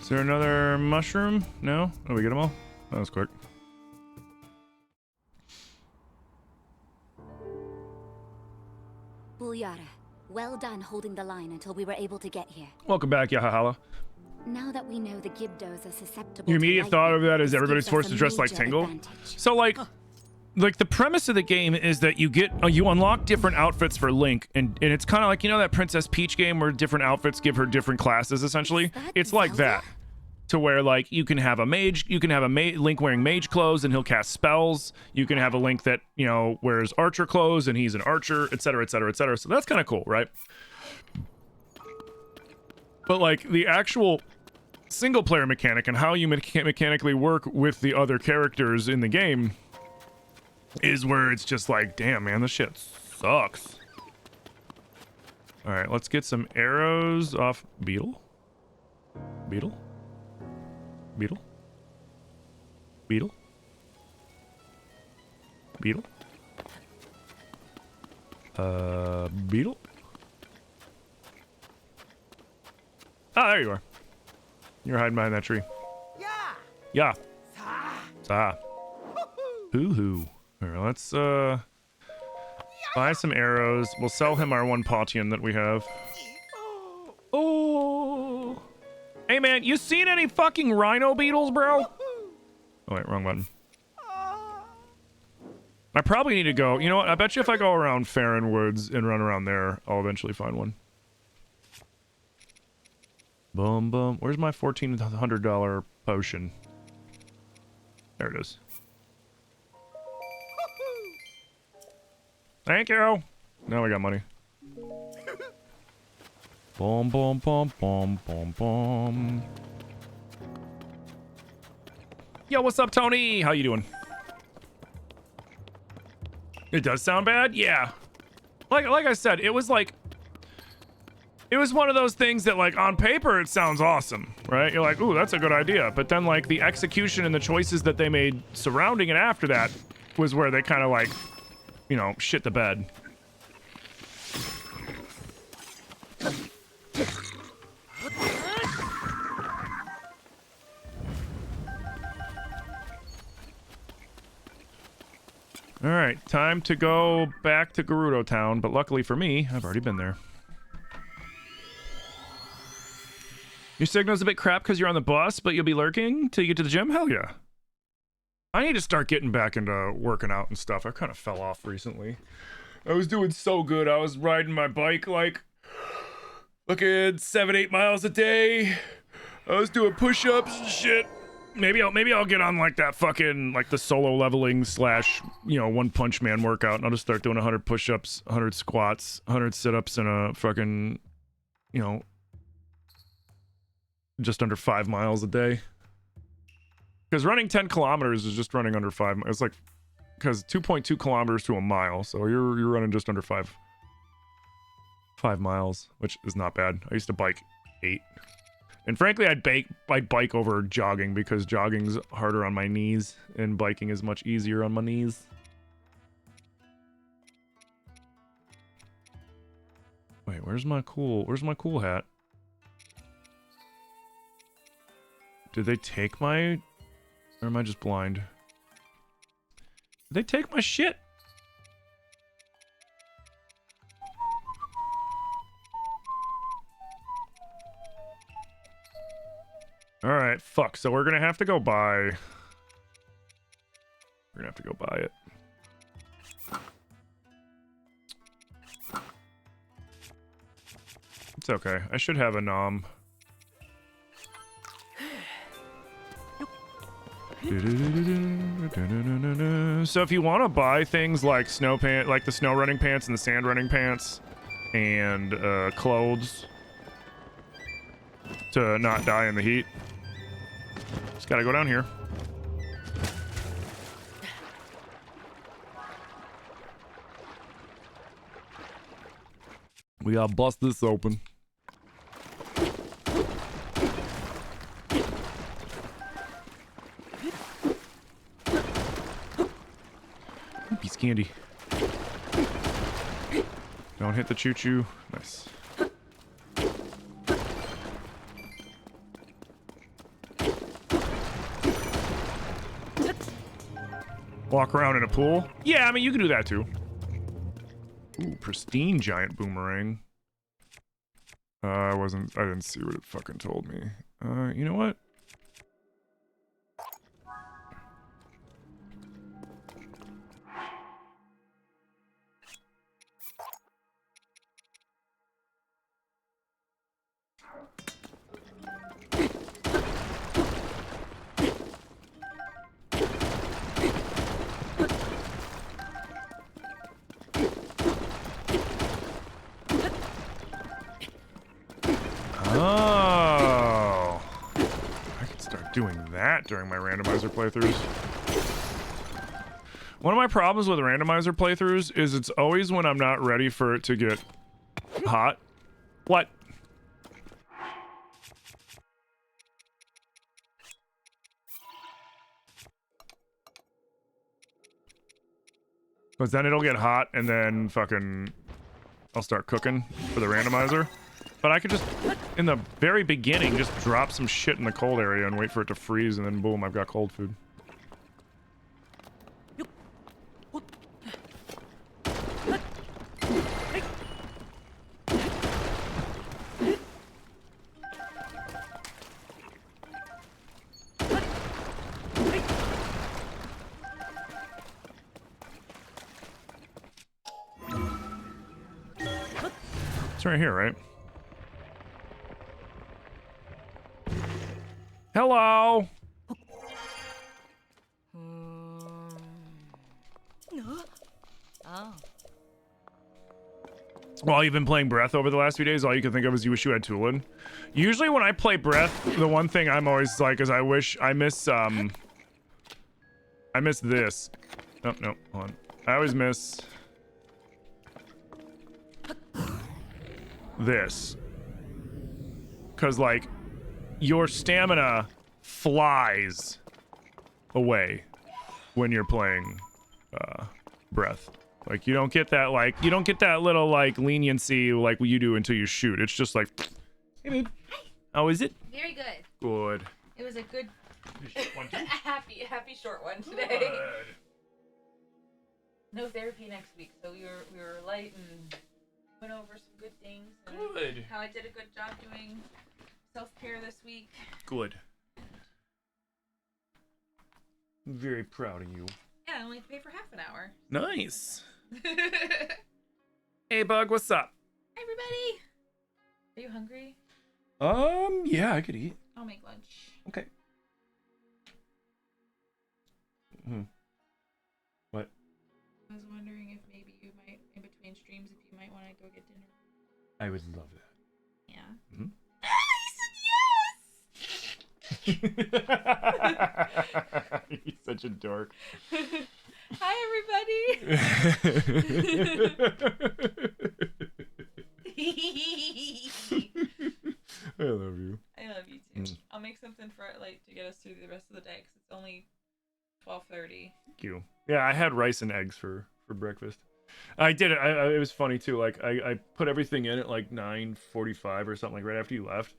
Is there another mushroom? No? Oh, we get them all? That was quick. Bulyara, well done holding the line until we were able to get here. Welcome back, Yahahala. Now that we know the Gibdos are susceptible Your to immediate lightning, thought of that is this everybody's gives us forced a to dress like major Tingle? advantage. So, like the premise of the game is that you unlock different outfits for Link, and it's kind of like, that Princess Peach game where different outfits give her different classes, essentially. It's like that. to where like you can have a Link wearing mage clothes and he'll cast spells. You can have a Link that, you know, wears archer clothes and he's an archer, etc., etc., etc. So that's kind of cool, right? But like the actual single player mechanic and how you mechanically work with the other characters in the game is where it's just like, damn, man, this shit sucks. All right, let's get some arrows off Beetle. Beetle? Beetle? Beetle? Beetle? Beetle? Ah, there you are. You're hiding behind that tree. Yeah. Sa. Hoo-hoo. All right, let's, buy some arrows. We'll sell him our one Potion that we have. Oh. Hey, man, you seen any fucking rhino beetles, bro? Oh, wait, wrong button. I probably need to go. You know what? I bet you if I go around Farron Woods and run around there, I'll eventually find one. Boom, boom. Where's my $1,400 potion? There it is. Thank you. Now we got money. Boom, boom, boom, boom, boom, boom. Yo, what's up, Tony? How you doing? It does sound bad? Yeah. Like I said, it was like... It was one of those things that, like, on paper, it sounds awesome, right? You're like, ooh, that's a good idea. But then, like, the execution and the choices that they made surrounding it after that was where they kind of, like, you know, shit the bed. All right, time to go back to Gerudo Town, but luckily for me, I've already been there. Your signal's a bit crap because you're on the bus, but you'll be lurking till you get to the gym? Hell yeah. I need to start getting back into working out and stuff. I kind of fell off recently. I was doing so good. I was riding my bike like fucking 7-8 miles a day. I was doing push-ups and shit. Maybe I'll get on like that fucking like the solo leveling slash, you know, One Punch Man workout, and I'll just start doing 100 push-ups, 100 squats, 100 sit-ups, and a fucking, you know, just under 5 miles a day. Because running 10 kilometers is just running under 5. It's like, because 2.2 kilometers to a mile, so you're running just under 5 miles, which is not bad. I used to bike 8. And frankly, I'd bike over jogging because jogging's harder on my knees and biking is much easier on my knees. Wait, where's my cool hat? Did they take my... Or am I just blind? Did they take my shit? Alright, fuck. So we're gonna have to go buy... We're gonna have to go buy it. It's okay. I should have a nom. So if you want to buy things like like the snow running pants and the sand running pants and clothes to not die in the heat, just gotta go down here. We gotta bust this open. Piece of candy. Don't hit the choo-choo. Nice. Walk around in a pool? Yeah, I mean, you can do that too. Ooh, pristine giant boomerang. I didn't see what it fucking told me. You know what? that during my randomizer playthroughs. One of my problems with randomizer playthroughs is it's always when I'm not ready for it to get hot. What? Because then it'll get hot and then fucking I'll start cooking for the randomizer. But I could just, in the very beginning, just drop some shit in the cold area and wait for it to freeze, and then boom, I've got cold food. It's right here, right? Hello. Oh. While you've been playing Breath over the last few days, all you can think of is you wish you had Tulin. Usually when I play Breath, the one thing I'm always like is I miss this. Oh, no, hold on. I always miss this. Cause like your stamina flies away when you're playing Breath. Like you don't get that little like leniency like you do until you shoot. It's just like, hey babe, how is it? Very good. Good. It was a good, One, two. happy short one today. Good. No therapy next week, so we were light and went over some good things. And Good. how I did a good job doing self-care this week. Good. I'm very proud of you. Yeah, I only paid for half an hour. Nice. Hi, Hey bug, what's up? everybody. Are you hungry? Yeah, I could eat. I'll make lunch. Okay. What? I was wondering if maybe you might, in between streams, if you might want to go get dinner. I would love that. Yeah. Mm-hmm. He's such a dork. Hi, everybody. I love you. I love you too. I'll make something for like to get us through the rest of the day because it's only 12:30. Thank you. Yeah, I had rice and eggs for breakfast. I did it. It was funny too. Like I put everything in at like 9:45 or something, like right after you left.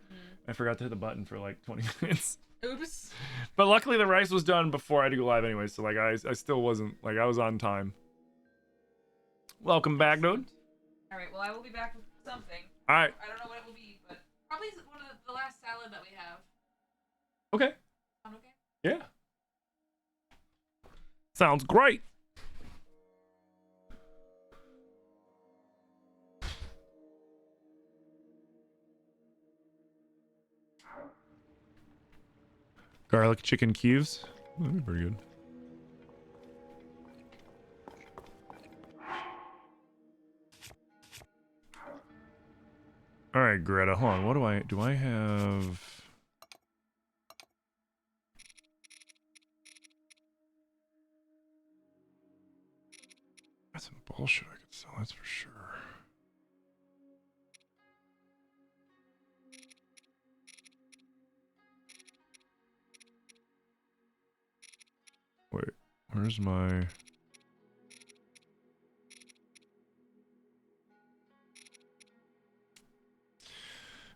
I forgot to hit the button for like 20 minutes. Oops. But luckily the rice was done before I had to go live anyway, so like I still wasn't like I was on time. Welcome back, dude. All right. Well, I will be back with something. All right. I don't know what it will be, but probably one of the last salad that we have. Okay. Sound okay? Yeah. Sounds great. Garlic chicken Kieves. That'd be pretty good. All right, Greta, hold on. What do I have? That's some bullshit I could sell, that's for sure. Wait, where's my...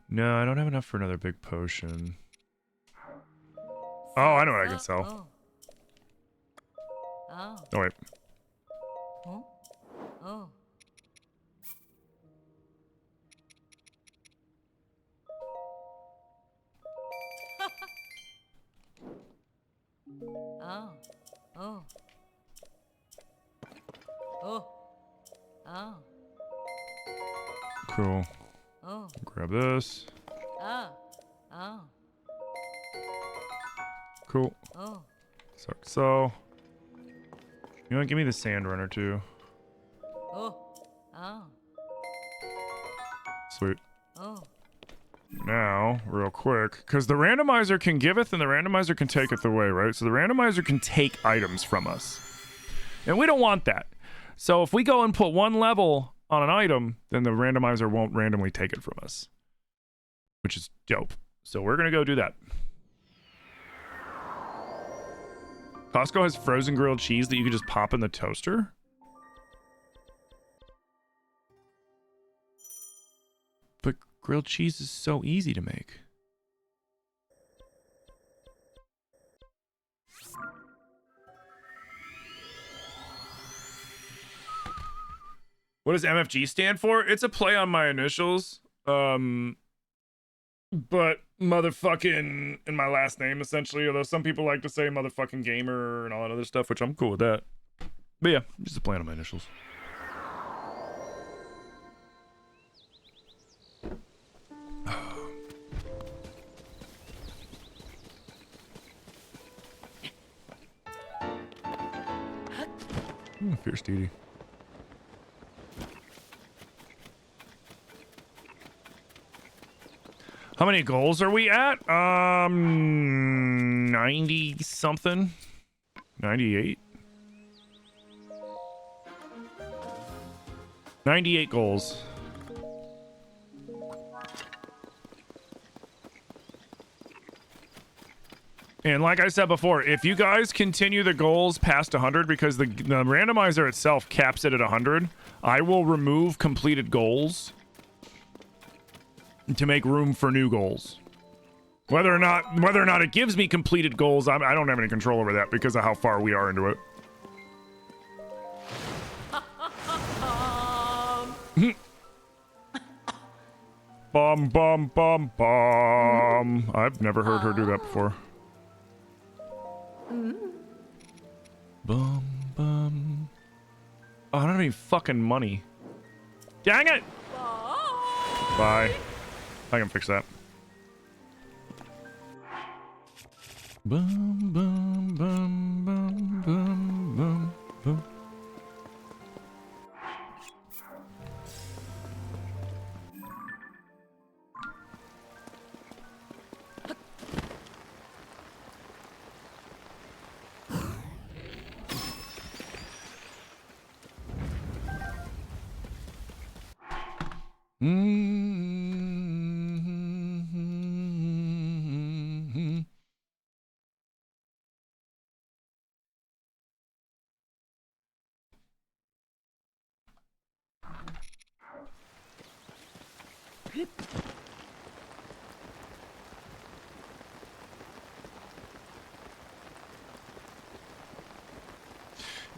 No, I don't have enough for another big potion. Oh, I know what I can sell. Oh. Oh, wait. Oh. Oh. Oh. Oh. Oh. Oh. Cool. Oh. Grab this. Oh. Oh. Cool. Oh. So. You know what? Give me the sand runner too. Oh. Oh. Sweet. Oh. Now, real quick, because the randomizer can giveth and the randomizer can taketh away, right? So the randomizer can take items from us. And we don't want that. So if we go and put one level on an item, then the randomizer won't randomly take it from us, which is dope. So we're going to go do that. Costco has frozen grilled cheese that you can just pop in the toaster. But grilled cheese is so easy to make. What does MFG stand for? It's a play on my initials. But motherfucking in my last name, essentially. Although some people like to say motherfucking gamer and all that other stuff, which I'm cool with that. But yeah, just a play on my initials. Fierce duty. How many goals are we at? 90 something. 98. 98 goals. And like I said before, if you guys continue the goals past 100, because the randomizer itself caps it at 100, I will remove completed goals to make room for new goals. Whether or not it gives me completed goals, I don't have any control over that because of how far we are into it. Bum bum bum bum. I've never heard her do that before. Bum bum. Oh, I don't have any fucking money. Dang it! Bye. I can fix that. Bum bum bum bum bum bum bum. Mm-hmm.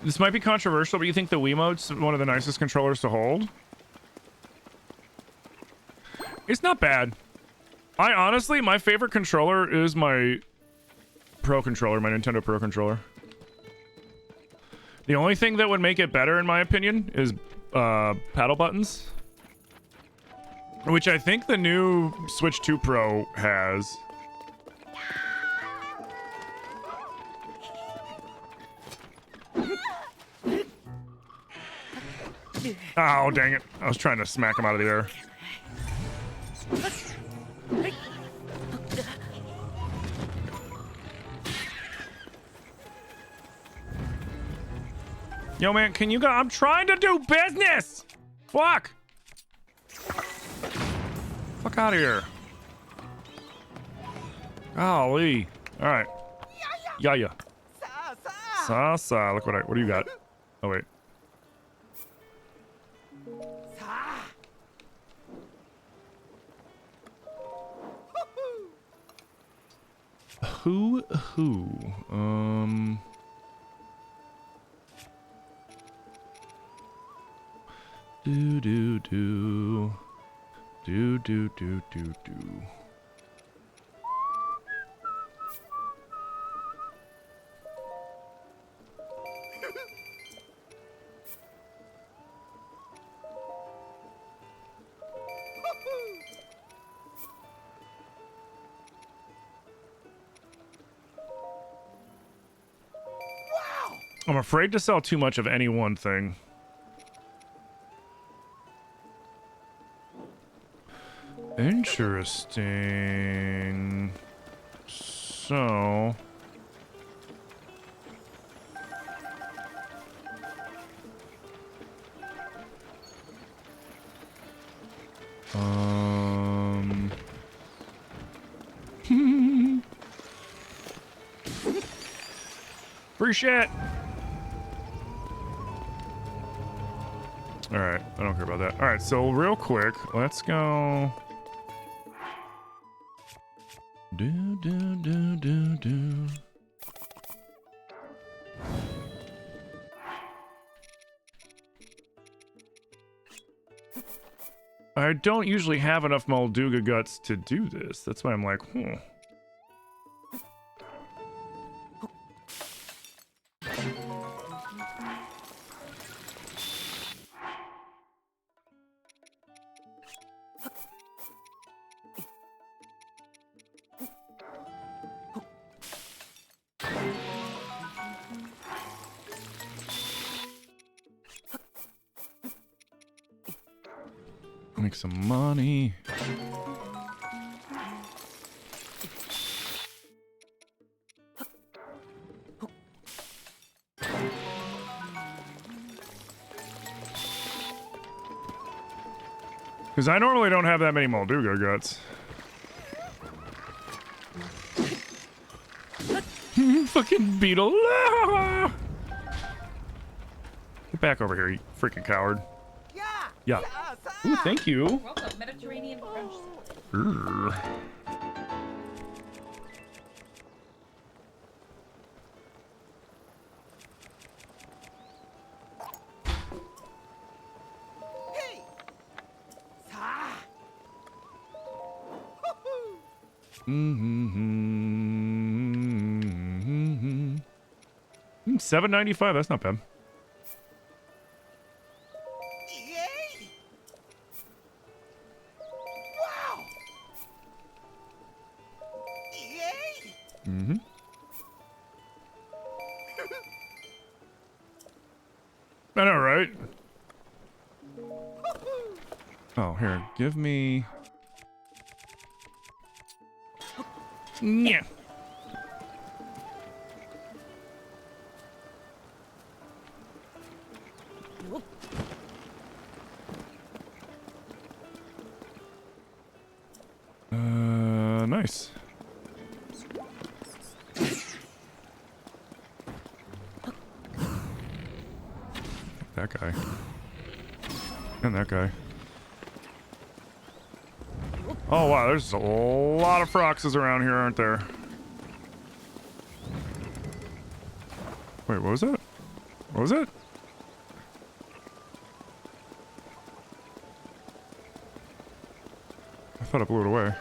This might be controversial, but you think the Wiimote's one of the nicest controllers to hold? It's not bad. I honestly, my favorite controller is my Pro controller, my Nintendo Pro controller. The only thing that would make it better, in my opinion, is paddle buttons. Which I think the new Switch 2 Pro has. Oh, dang it. I was trying to smack him out of the air. Yo, man, can you go? I'm trying to do business! Fuck! Fuck out of here. Golly. Alright. Yeah. Sa. Look what do you got? Oh, wait. Who? Do. I'm afraid to sell too much of any one thing. Interesting. So... Free shit! Alright, I don't care about that. Alright, so real quick, let's go... Do. I don't usually have enough Molduga guts to do this. That's why I'm like, make some money. Because I normally don't have that many Molduga guts. Fucking beetle. Get back over here, you freaking coward. Yeah. Ooh, thank you. Welcome, Mediterranean French. Urgh. $7.95. That's not bad. I know, right? Oh, here, give me... Yeah. Nice. That guy. And that guy. Oh wow, there's a lot of Froxes around here, aren't there? Wait, what was that? What was it? I thought I blew it away.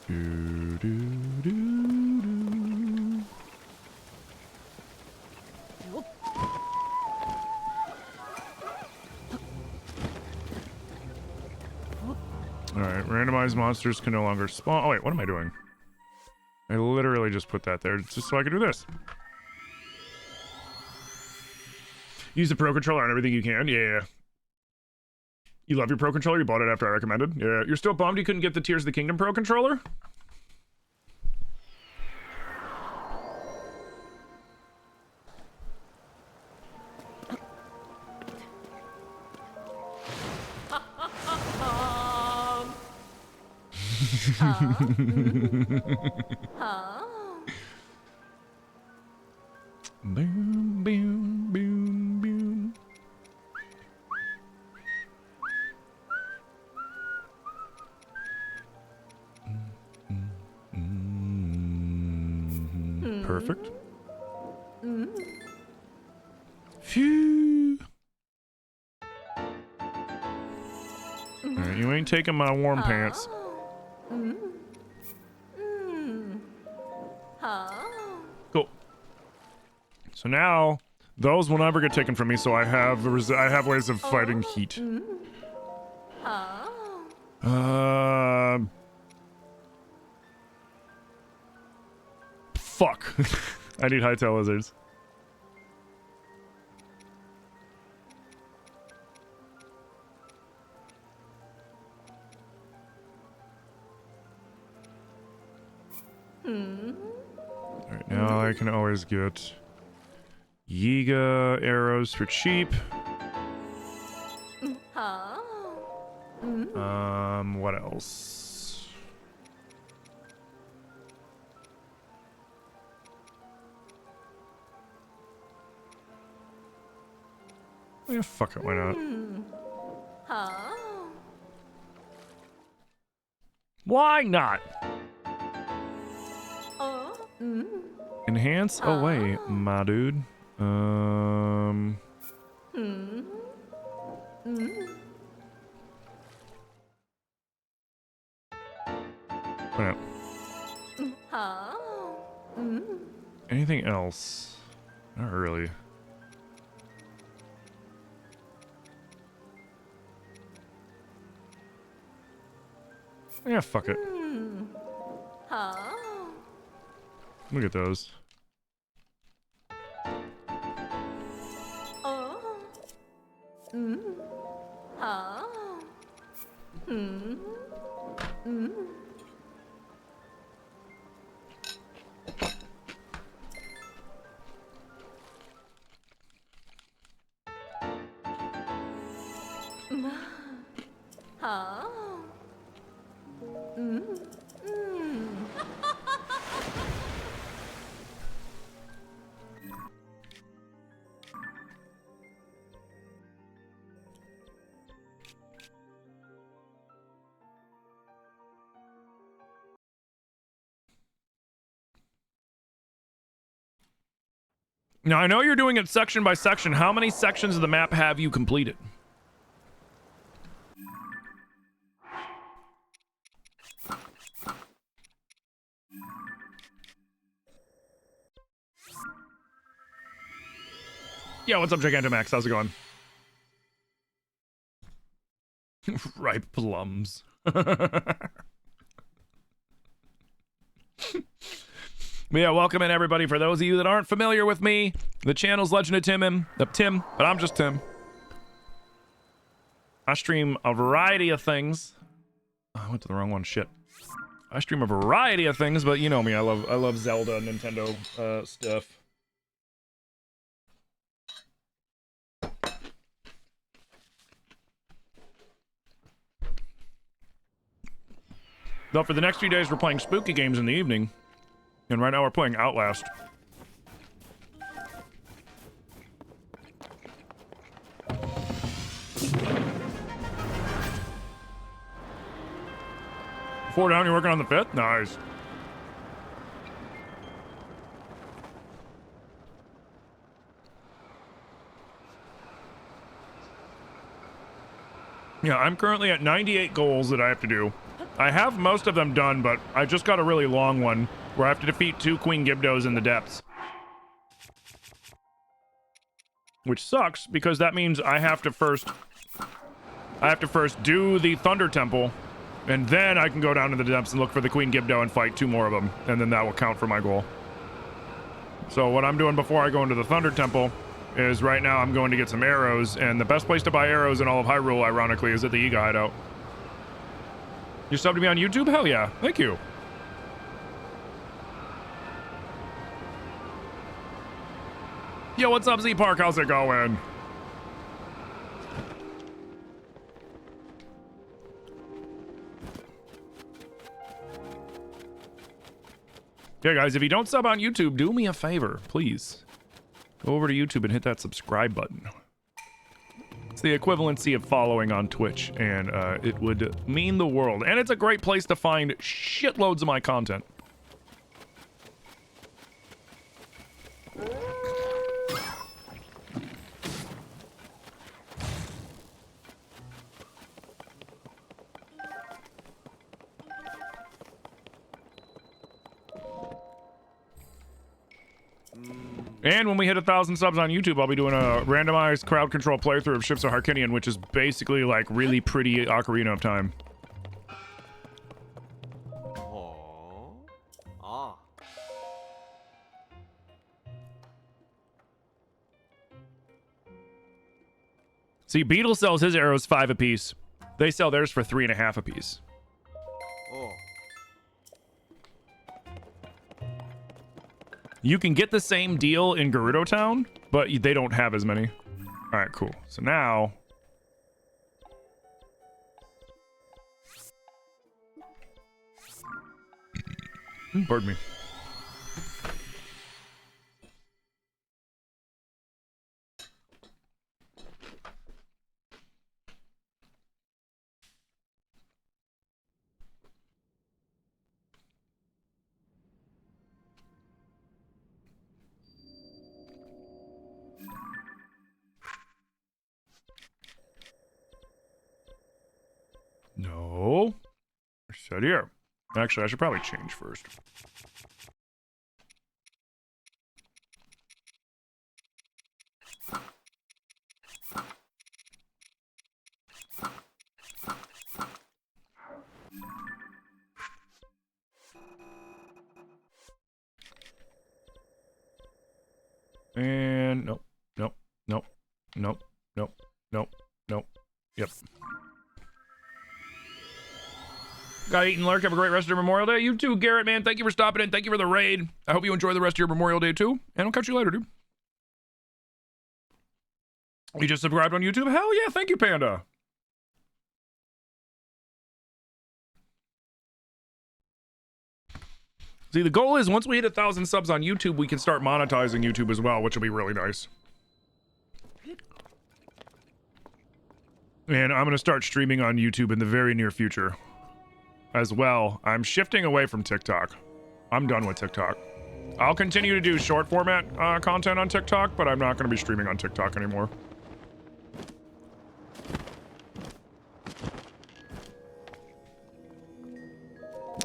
Do, do, do, do. Alright, randomized monsters can no longer spawn. Oh wait, what am I doing? I literally just put that there just so I could do this. Use the Pro Controller on everything you can? Yeah. You love your Pro Controller? You bought it after I recommended? Yeah. You're still bummed you couldn't get the Tears of the Kingdom Pro Controller? Boom, boom, boom, boom. Perfect. Phew. Alright, you ain't taking my warm pants. Cool. So now, those will never get taken from me, so I have ways of fighting heat. Fuck. I need hightail lizards. Alright, now I can always get Yiga arrows for cheap. What else? Yeah, fuck it, why not? Why not? Enhance away, my dude. Why not? Anything else? Not really. Yeah, fuck it. Look at those. Now, I know you're doing it section by section. How many sections of the map have you completed? Yeah, what's up, Gigantamax? How's it going? Ripe plums. But yeah, welcome in everybody. For those of you that aren't familiar with me, the channel's Legend of Tim, but I'm just Tim. I stream a variety of things. Oh, I went to the wrong one. Shit. I stream a variety of things, but you know me. I love Zelda, Nintendo stuff. Though for the next few days, we're playing spooky games in the evening. And right now we're playing Outlast. Four down, you're working on the fifth? Nice. Yeah, I'm currently at 98 goals that I have to do. I have most of them done, but I just got a really long one where I have to defeat 2 Queen Gibdos in the depths. Which sucks, because that means I have to first do the Thunder Temple, and then I can go down to the depths and look for the Queen Gibdo and fight 2 more of them, and then that will count for my goal. So what I'm doing before I go into the Thunder Temple is right now I'm going to get some arrows, and the best place to buy arrows in all of Hyrule, ironically, is at the Yiga hideout. You subbed to me on YouTube? Hell yeah. Thank you. Yo, what's up, Z-Park? How's it going? Yeah, guys, if you don't sub on YouTube, do me a favor, please. Go over to YouTube and hit that subscribe button. It's the equivalency of following on Twitch, and it would mean the world. And it's a great place to find shitloads of my content. And when we hit 1,000 subs on YouTube, I'll be doing a randomized crowd control playthrough of Ships of Harkinian, which is basically like really pretty Ocarina of Time. See, Beetle sells his arrows 5 apiece. They sell theirs for 3.5 apiece. You can get the same deal in Gerudo Town, but they don't have as many. All right, cool. So now... Pardon me. No. Set here. Actually, I should probably change first. And nope, nope, nope, nope, nope, nope, nope. Yep. Got Eaton Lurk. Have a great rest of your Memorial Day. You too, Garrett, man. Thank you for stopping in. Thank you for the raid. I hope you enjoy the rest of your Memorial Day too. And I'll catch you later, dude. You just subscribed on YouTube? Hell yeah. Thank you, Panda. See, the goal is once we hit 1,000 subs on YouTube, we can start monetizing YouTube as well, which will be really nice. And I'm going to start streaming on YouTube in the very near future as well. I'm shifting away from TikTok. I'm done with TikTok. I'll continue to do short format content on TikTok, but I'm not going to be streaming on TikTok anymore.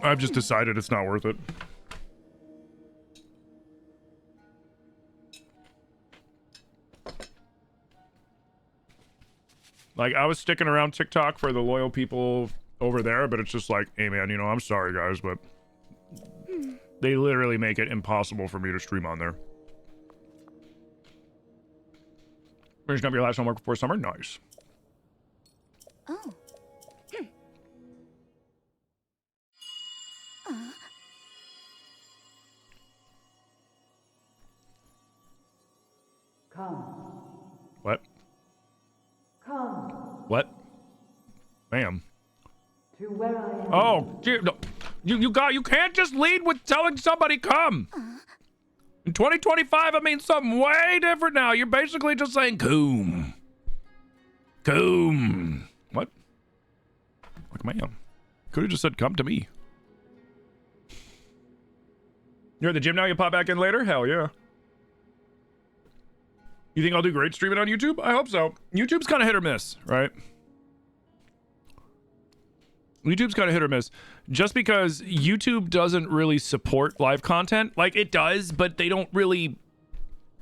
I've just decided it's not worth it. Like, I was sticking around TikTok for the loyal people over there, but it's just like, hey man, you know, I'm sorry guys, but they literally make it impossible for me to stream on there. Finishing up your last homework before summer? Nice. Oh. Come. What? Come What? Ma'am. to where I am. Oh, gee, no. You can't just lead with telling somebody come. In 2025, it means something way different now. You're basically just saying coom. Coom. What? Like, ma'am. Could have just said come to me. You're at the gym now? You pop back in later? Hell yeah. You think I'll do great streaming on YouTube? I hope so. YouTube's kind of hit or miss, right? YouTube's kind of hit or miss. Just because YouTube doesn't really support live content. Like, it does, but they don't really...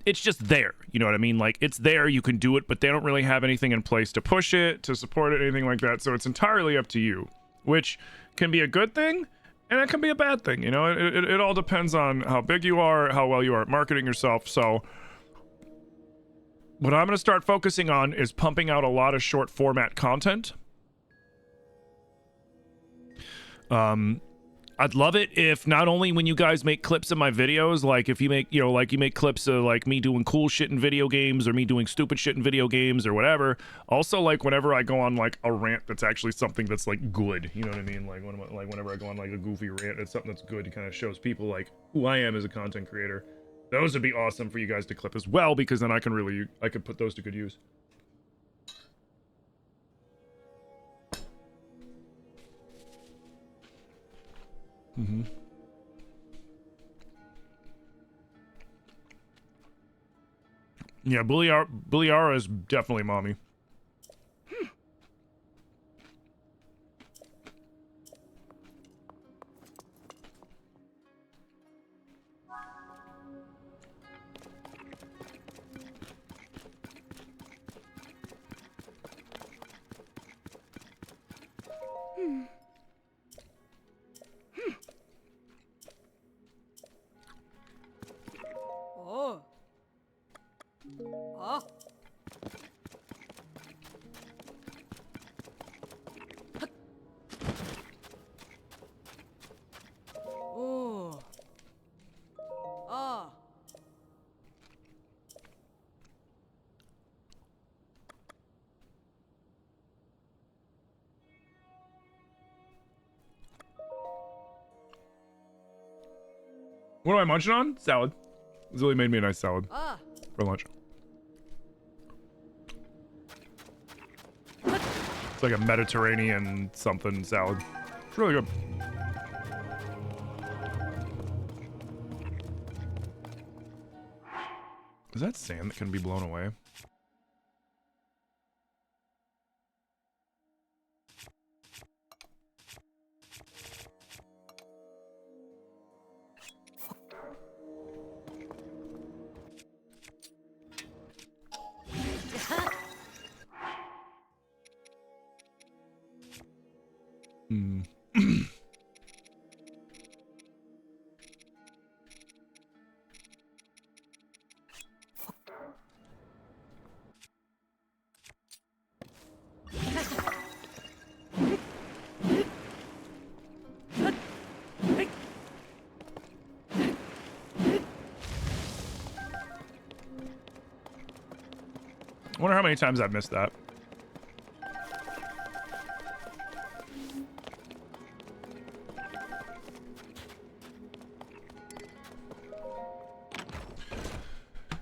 It's just there. You know what I mean? Like, it's there, you can do it, but they don't really have anything in place to push it, to support it, anything like that. So it's entirely up to you. Which can be a good thing, and it can be a bad thing. You know, it all depends on how big you are, how well you are at marketing yourself. So... what I'm going to start focusing on is pumping out a lot of short format content. I'd love it if not only when you guys make clips of my videos, like if you make, you know, like you make clips of like me doing cool shit in video games or me doing stupid shit in video games or whatever. Also, like whenever I go on like a rant that's actually something that's like good, you know what I mean? Like whenever I go on like a goofy rant, it's something that's good. It kind of shows people like who I am as a content creator. Those would be awesome for you guys to clip as well, because then I could put those to good use. Mm-hmm. Yeah, Bulliara is definitely mommy. Oh. Oh. What am I munching on? Salad. Zilly made me a nice salad Ah. for lunch. It's like a Mediterranean something salad. It's really good. Is that sand that can be blown away? Hmm. I wonder how many times I've missed that.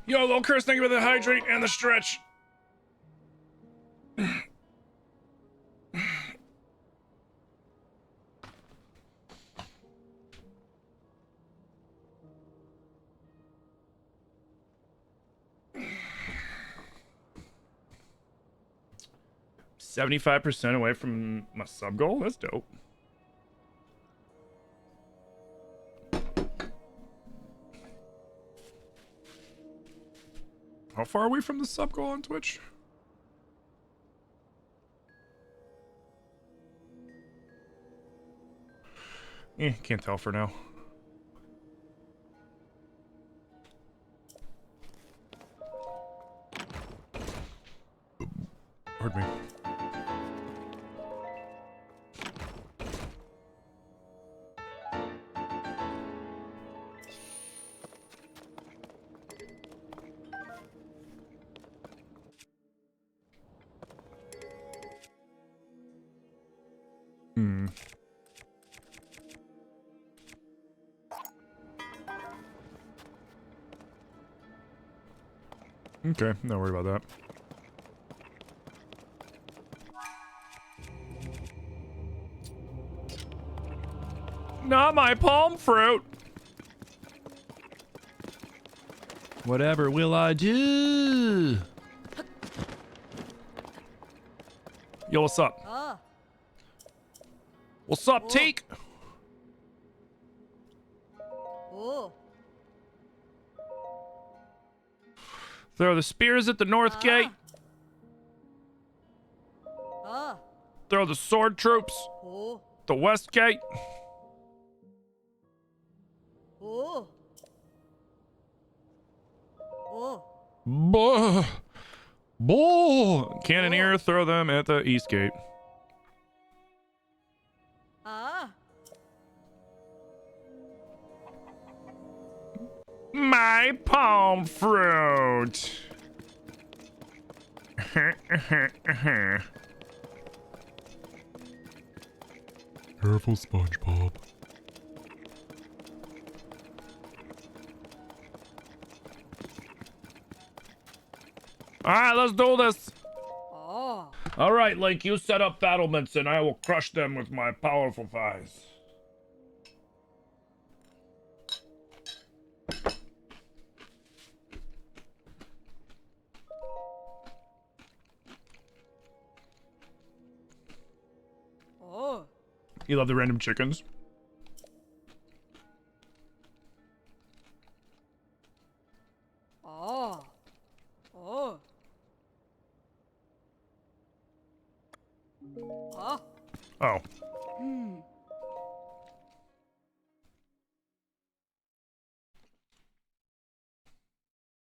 Yo, Lil Chris, thank you for the hydrate and the stretch. $75% away from my sub goal? That's dope. How far are we from the sub goal on Twitch? Can't tell for now. Pardon me. Hmm. Okay, don't worry about that. Not my palm fruit. Whatever will I do? Yo, what's up? Ah. What's up, Teak? Oh. Throw the spears at the north gate. Ah. Throw the sword troops Oh. at the west gate. Oh. Oh. Bull. Bull. Cannoneer, throw them at the east gate. Ah. My palm fruit. Careful, SpongeBob. All right, let's do this. Oh. All right, Link, you set up battlements and I will crush them with my powerful thighs. Oh. You love the random chickens? Oh. Oh. Oh. Oh.